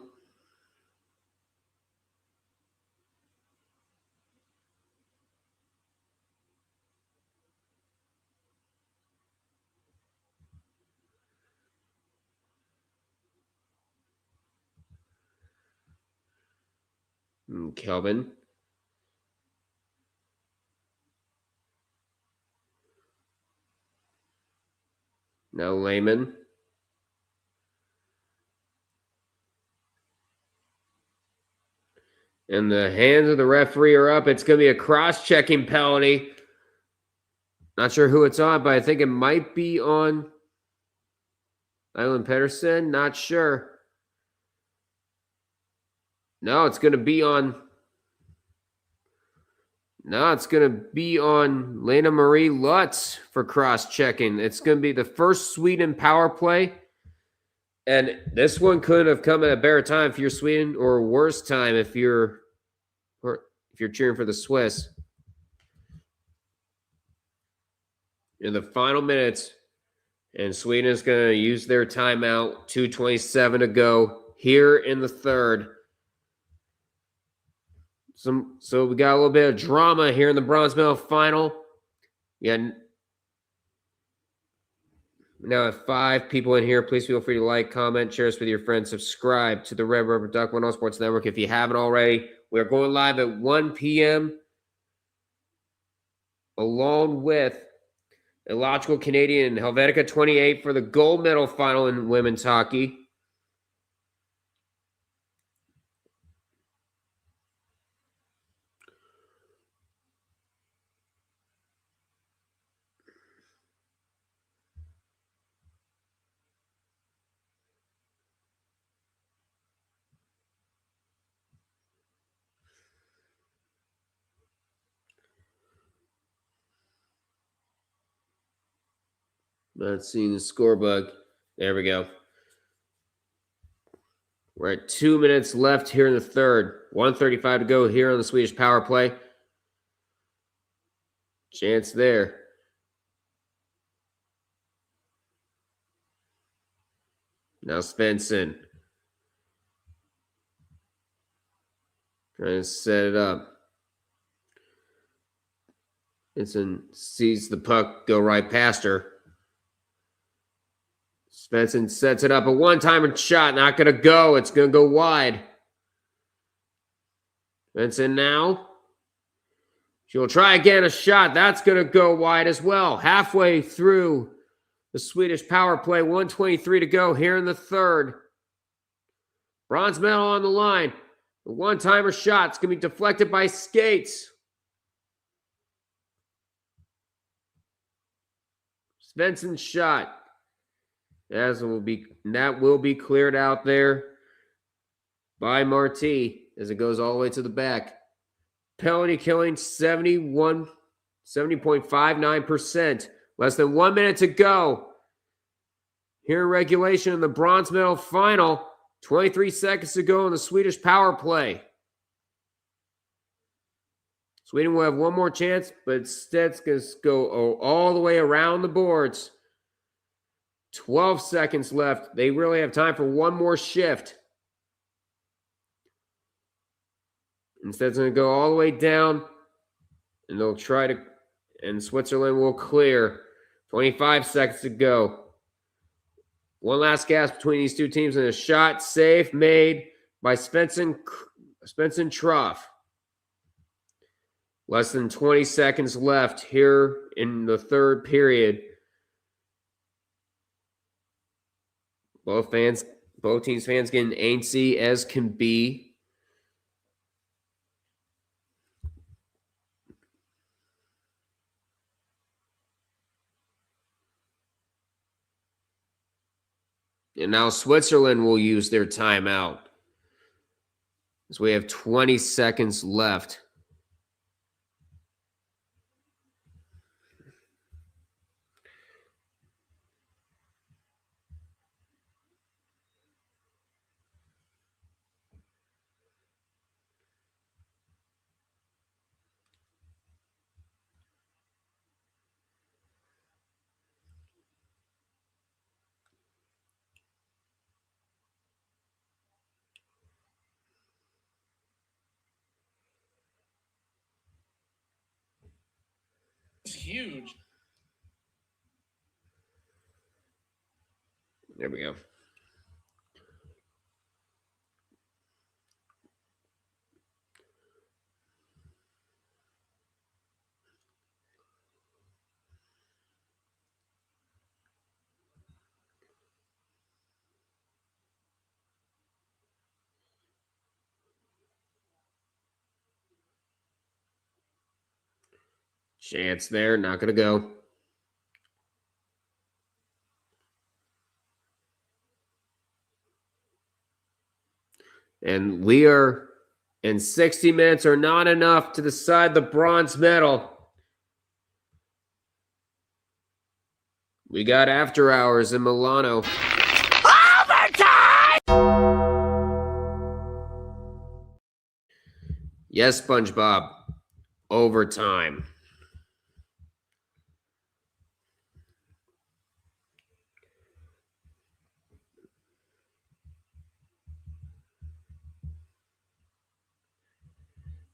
And Kelvin. Now Lehman. And the hands of the referee are up. It's going to be a cross-checking penalty. Not sure who it's on, but I think it might be on Island Pedersen. Not sure. No, it's going to be on... No, it's going to be on Lena Marie Lutz for cross-checking. It's going to be the first Sweden power play. And this one could have come at a better time if you're Sweden, or a worse time if you're cheering for the Swiss. In the final minutes, and Sweden is going to use their timeout. 2:27 to go here in the third. So we got a little bit of drama here in the bronze medal final. Yeah. Now I have 5 people in here. Please feel free to like, comment, share this with your friends. Subscribe to the Red Rubber Duck One Sports Network if you haven't already. We're going live at 1 p.m. along with Illogical Canadian and Helvetica 28 for the gold medal final in women's hockey. Not seeing the score bug. There we go. We're at 2 minutes left here in the third. 1:35 to go here on the Swedish power play. Chance there. Now Svensson. Trying to set it up. Svensson sees the puck go right past her. Svensson sets it up. A one-timer shot. Not going to go. It's going to go wide. Svensson now. She'll try again a shot. That's going to go wide as well. Halfway through the Swedish power play. 1:23 to go here in the third. Bronze medal on the line. The one-timer shot's going to be deflected by skates. Svensson's shot. That will be cleared out there by Marti as it goes all the way to the back. Penalty killing 70.59%. Less than 1 minute to go. Here in regulation in the bronze medal final. 23 seconds to go in the Swedish power play. Sweden will have one more chance, but instead it's going to go all the way around the boards. 12 seconds left. They really have time for one more shift. Instead, it's going to go all the way down, and they'll try to, and Switzerland will clear. 25 seconds to go. One last gasp between these two teams, and a shot safe made by Svensson Troff. Less than 20 seconds left here in the third period. Both teams' fans getting antsy as can be. And now Switzerland will use their timeout. So we have 20 seconds left. It's huge. There we go. Chance there, not going to go. And Lear and 60 minutes are not enough to decide the bronze medal. We got after hours in Milano. Overtime! Yes, SpongeBob. Overtime.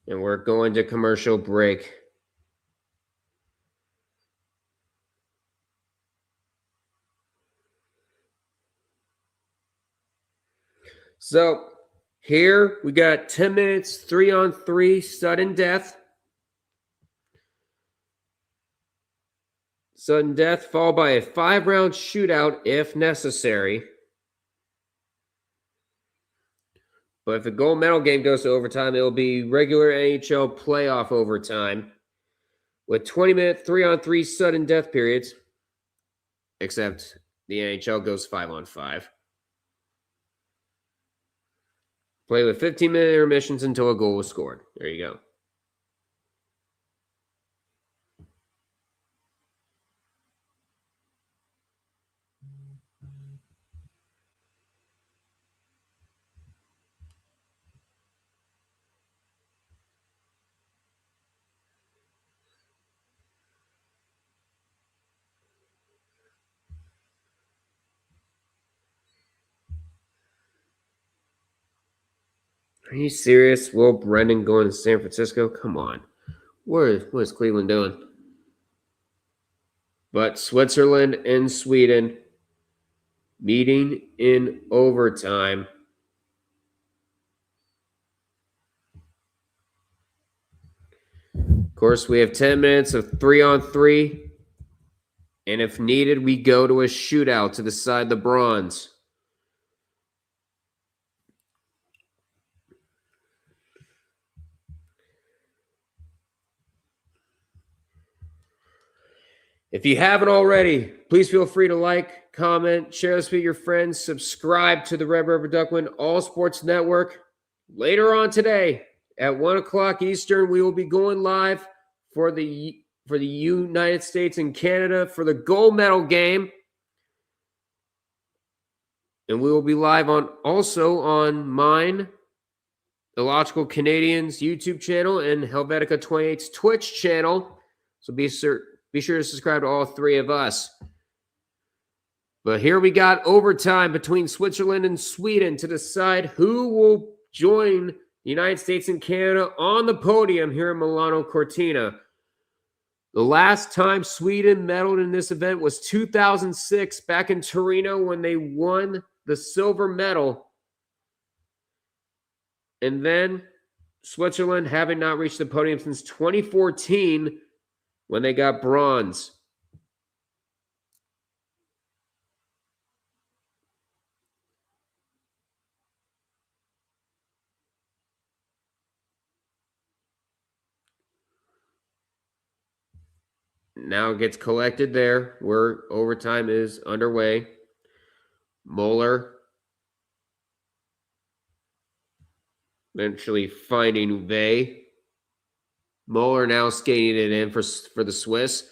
And we're going to commercial break. So here we got 10 minutes, 3-on-3, sudden death. Sudden death followed by a 5-round shootout if necessary. But if the gold medal game goes to overtime, it will be regular NHL playoff overtime with 20-minute 3-on-3 sudden death periods, except the NHL goes 5-on-5. Play with 15-minute intermissions until a goal is scored. There you go. Are you serious? Will Brendan going to San Francisco? Come on. What is Cleveland doing? But Switzerland and Sweden meeting in overtime. Of course, we have 10 minutes of 3-on-3. And if needed, we go to a shootout to decide the bronze. If you haven't already, please feel free to like, comment, share this with your friends, subscribe to the Red River Duckman All Sports Network. Later on today at 1 o'clock Eastern, we will be going live for the United States and Canada for the gold medal game. And we will be live also on mine, Illogical Canadians YouTube channel, and Helvetica 28's Twitch channel. So be sure to subscribe to all three of us. But here we got overtime between Switzerland and Sweden to decide who will join the United States and Canada on the podium here in Milano Cortina. The last time Sweden medaled in this event was 2006 back in Torino when they won the silver medal. And then Switzerland having not reached the podium since 2014 when they got bronze. Now it gets collected there where overtime is underway. Moeller eventually finding Uwe. Moeller now skating it in for the Swiss.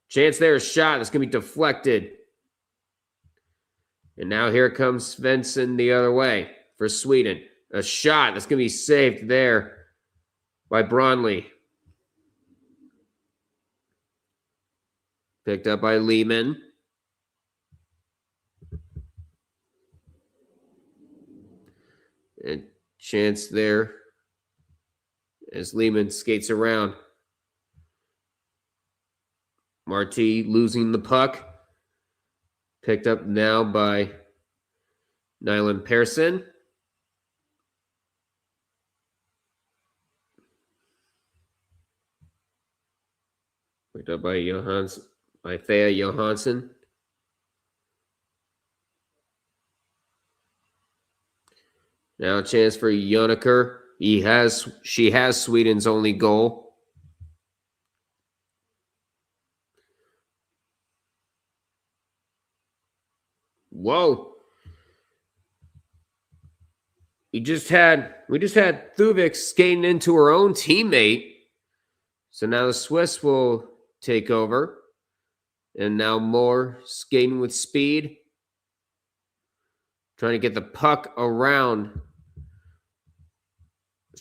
Chance there, a shot that's going to be deflected. And now here comes Svensson the other way for Sweden. A shot that's going to be saved there by Bronley. Picked up by Lehman. And chance there as Lehman skates around. Marty losing the puck. Picked up now by Nyland Pearson. Picked up by Thea Johansson. Now a chance for Jonneker. She has Sweden's only goal. Whoa. We just had Thuvik skating into her own teammate. So now the Swiss will take over. And now Moore skating with speed. Trying to get the puck around.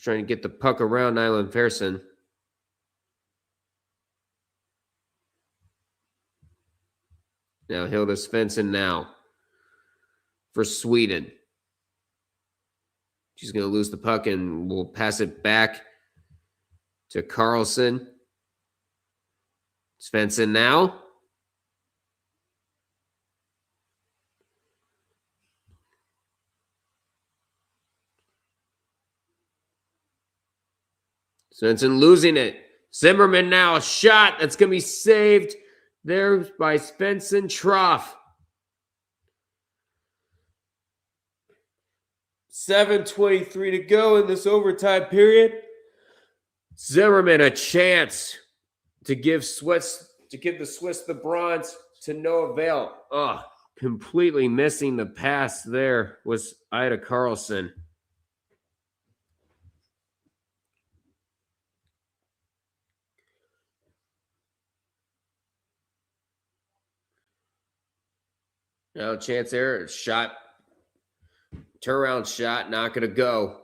Trying to get the puck around Nyland Pearson. Now Hilda Svensson now for Sweden. She's going to lose the puck and we'll pass it back to Carlson. Svensson now. Svensson losing it. Zimmerman now, a shot that's going to be saved there by Svensson Trough. 7:23 to go in this overtime period. Zimmerman a chance to give the Swiss the bronze to no avail. Oh, completely missing the pass there was Ida Carlson. Now chance there, shot, turnaround shot, not going to go.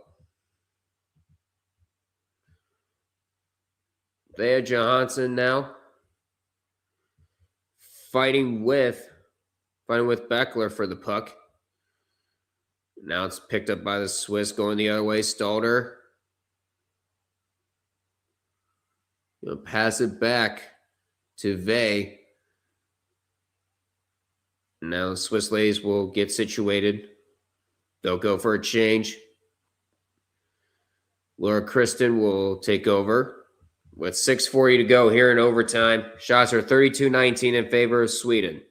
Thea Johansson now fighting with Beckler for the puck. Now it's picked up by the Swiss going the other way. Stalder. You'll pass it back to Vey. Now the Swiss ladies will get situated. They'll go for a change. Laura Kristen will take over with 6:40 to go here in overtime. Shots are 32-19 in favor of Sweden.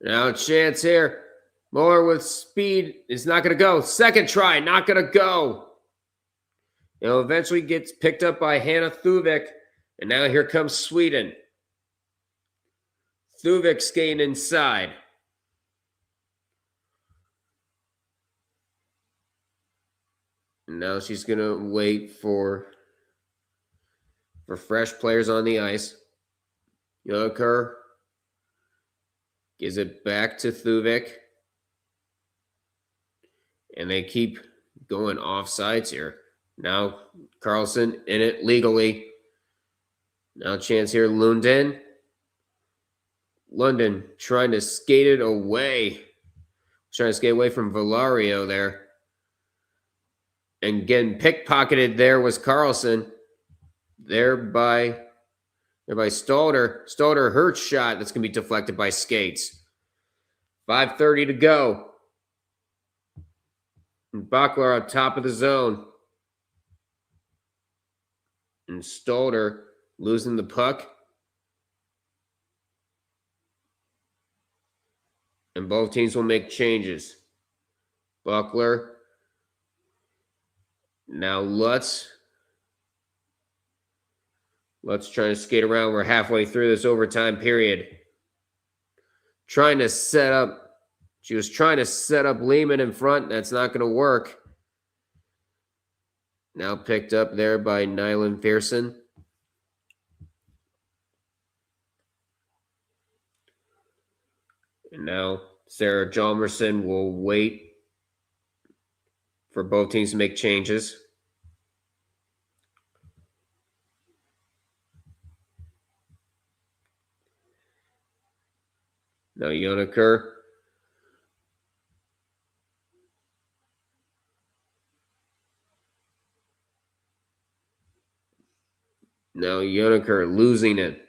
Now a chance here. Muller with speed is not going to go. Second try, not going to go. It'll eventually get picked up by Hannah Thuvik. And now here comes Sweden. Thuvik skating inside. And now she's going to wait for fresh players on the ice. Jonneker gives it back to Thuvik. And they keep going off sides here. Now Carlson in it legally. Now chance here, Lundin. London trying to skate it away. Trying to skate away from Valario there. And getting pickpocketed there was Carlson. There by Stalder. Stalder, her shot that's going to be deflected by skates. 5:30 to go. And Bachler on top of the zone. And Stalder losing the puck. And both teams will make changes. Buckler. Now Lutz. Lutz trying to skate around. We're halfway through this overtime period. trying to set up. She was trying to set up Lehman in front. That's not going to work. Now picked up there by Nyland Pearson. And now Sarah Jalmerson will wait for both teams to make changes. Now Yonaker. Now Yonaker losing it.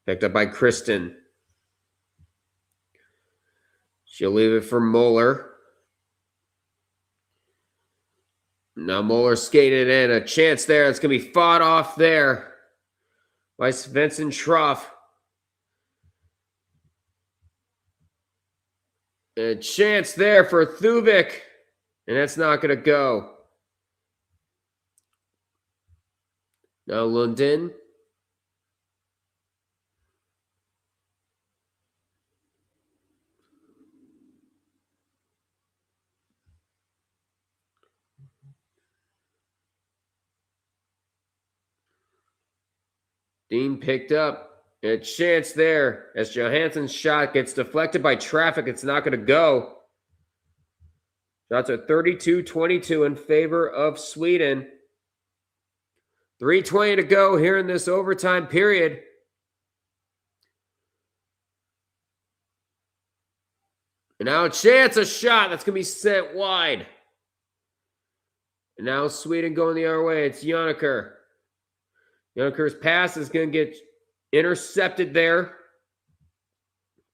Picked up by Kristen. She'll leave it for Moeller. Now Moeller skated in. A chance there. It's going to be fought off there by Svensson Troff. A chance there for Thuvik. And that's not going to go. Now Lundin. Dean picked up. A chance there as Johansson's shot gets deflected by traffic. It's not going to go. Shots are 32-22 in favor of Sweden. 3:20 to go here in this overtime period. And now a chance, a shot that's going to be sent wide. And now Sweden going the other way. It's Yonaker. Yonaker's pass is going to get intercepted there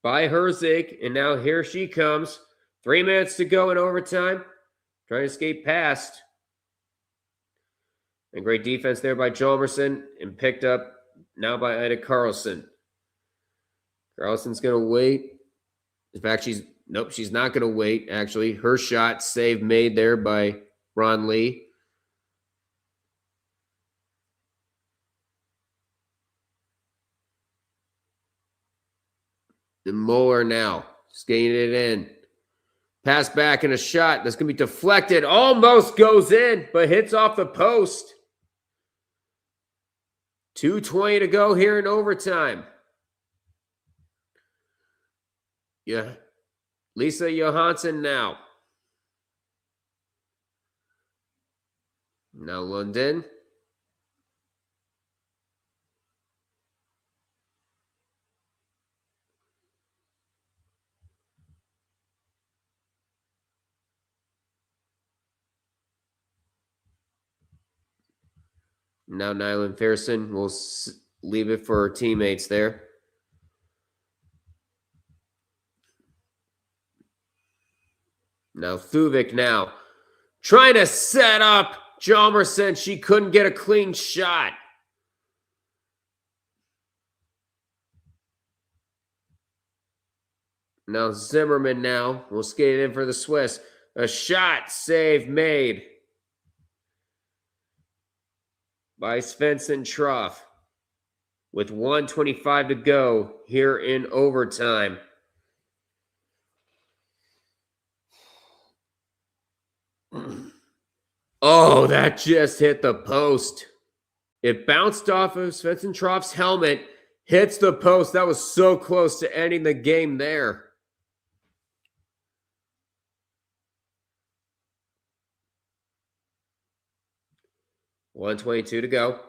by Herzig. And now here she comes. 3 minutes to go in overtime. Trying to skate past. And great defense there by Jalmerson. And picked up now by Ida Carlson. Carlson's going to wait. In fact, she's not going to wait, actually. Her shot save made there by Ron Lee. And Moeller now skating it in. Pass back and a shot that's going to be deflected. Almost goes in, but hits off the post. 2:20 to go here in overtime. Yeah. Lisa Johansson now. Now London. Now Nyland Pearson will leave it for her teammates there. Now Thuvik now trying to set up Jalmerson. She couldn't get a clean shot. Now Zimmerman now will skate in for the Swiss. A shot save made by Svensson Troff with 1:25 to go here in overtime. Oh, that just hit the post. It bounced off of Svensson Troff's helmet, hits the post. That was so close to ending the game there. $1:22 to go.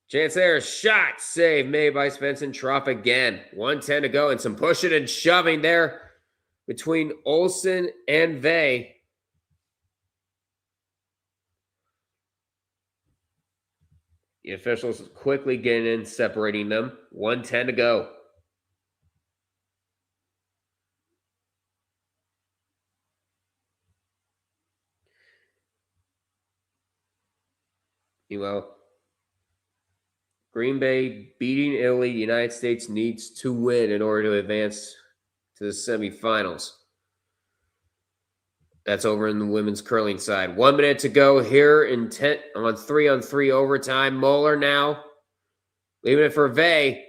Chance there, shot save made by Svensson Troff again. 1:10 to go and some pushing and shoving there between Olsen and Vey. The officials quickly getting in, separating them. 1:10 to go. Meanwhile, Green Bay beating Italy. The United States needs to win in order to advance to the semifinals. That's over in the women's curling side. 1 minute to go here in 10 on 3-on-3 overtime. Moeller now leaving it for Vey.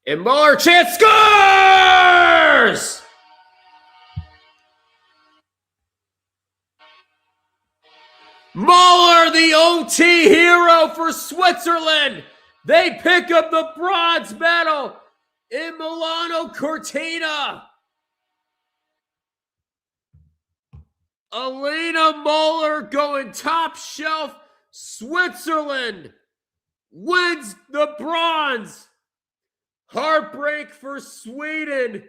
And Moeller, chance, scores! Moeller, the OT hero for Switzerland. They pick up the bronze medal in Milano Cortina. Alina Moeller going top shelf. Switzerland wins the bronze. Heartbreak for Sweden.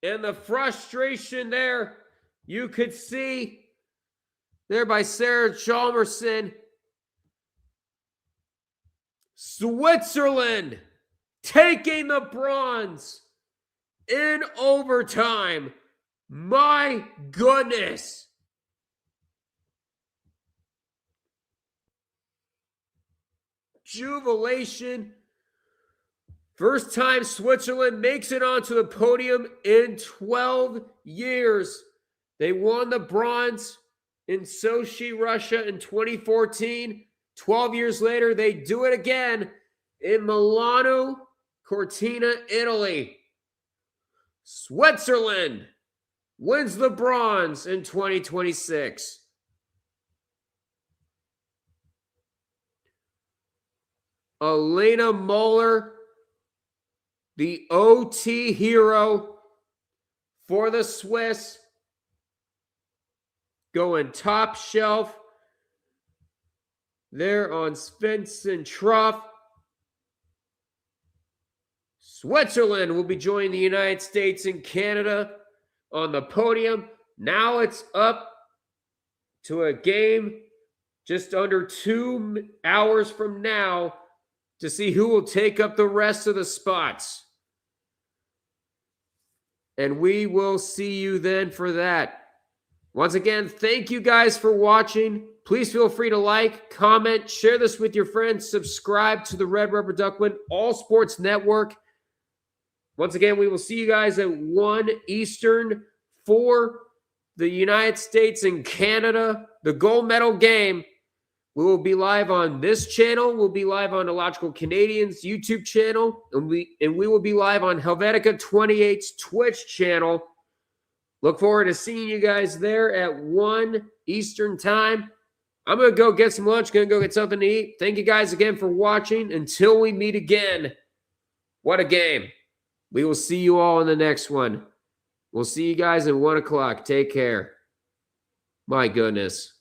And the frustration there, you could see there by Sarah Chalmerson. Switzerland taking the bronze in overtime. My goodness. Jubilation. First time Switzerland makes it onto the podium in 12 years. They won the bronze in Sochi, Russia in 2014. 12 years later, they do it again in Milano Cortina, Italy. Switzerland wins the bronze in 2026. Alina Moeller, the OT hero for the Swiss, going top shelf there on Svensson Trough. Switzerland will be joining the United States and Canada on the podium. Now it's up to a game just under 2 hours from now to see who will take up the rest of the spots. And we will see you then for that. Once again, thank you guys for watching. Please feel free to like, comment, share this with your friends, subscribe to the Red Rubber Duckman All Sports Network. Once again, we will see you guys at 1 Eastern for the United States and Canada, the gold medal game. We will be live on this channel. We'll be live on Illogical Canadian's YouTube channel, and we will be live on Helvetica 28's Twitch channel. Look forward to seeing you guys there at 1 Eastern time. I'm going to go get some lunch, going to go get something to eat. Thank you guys again for watching. Until we meet again, what a game. We will see you all in the next one. We'll see you guys at 1 o'clock. Take care. My goodness.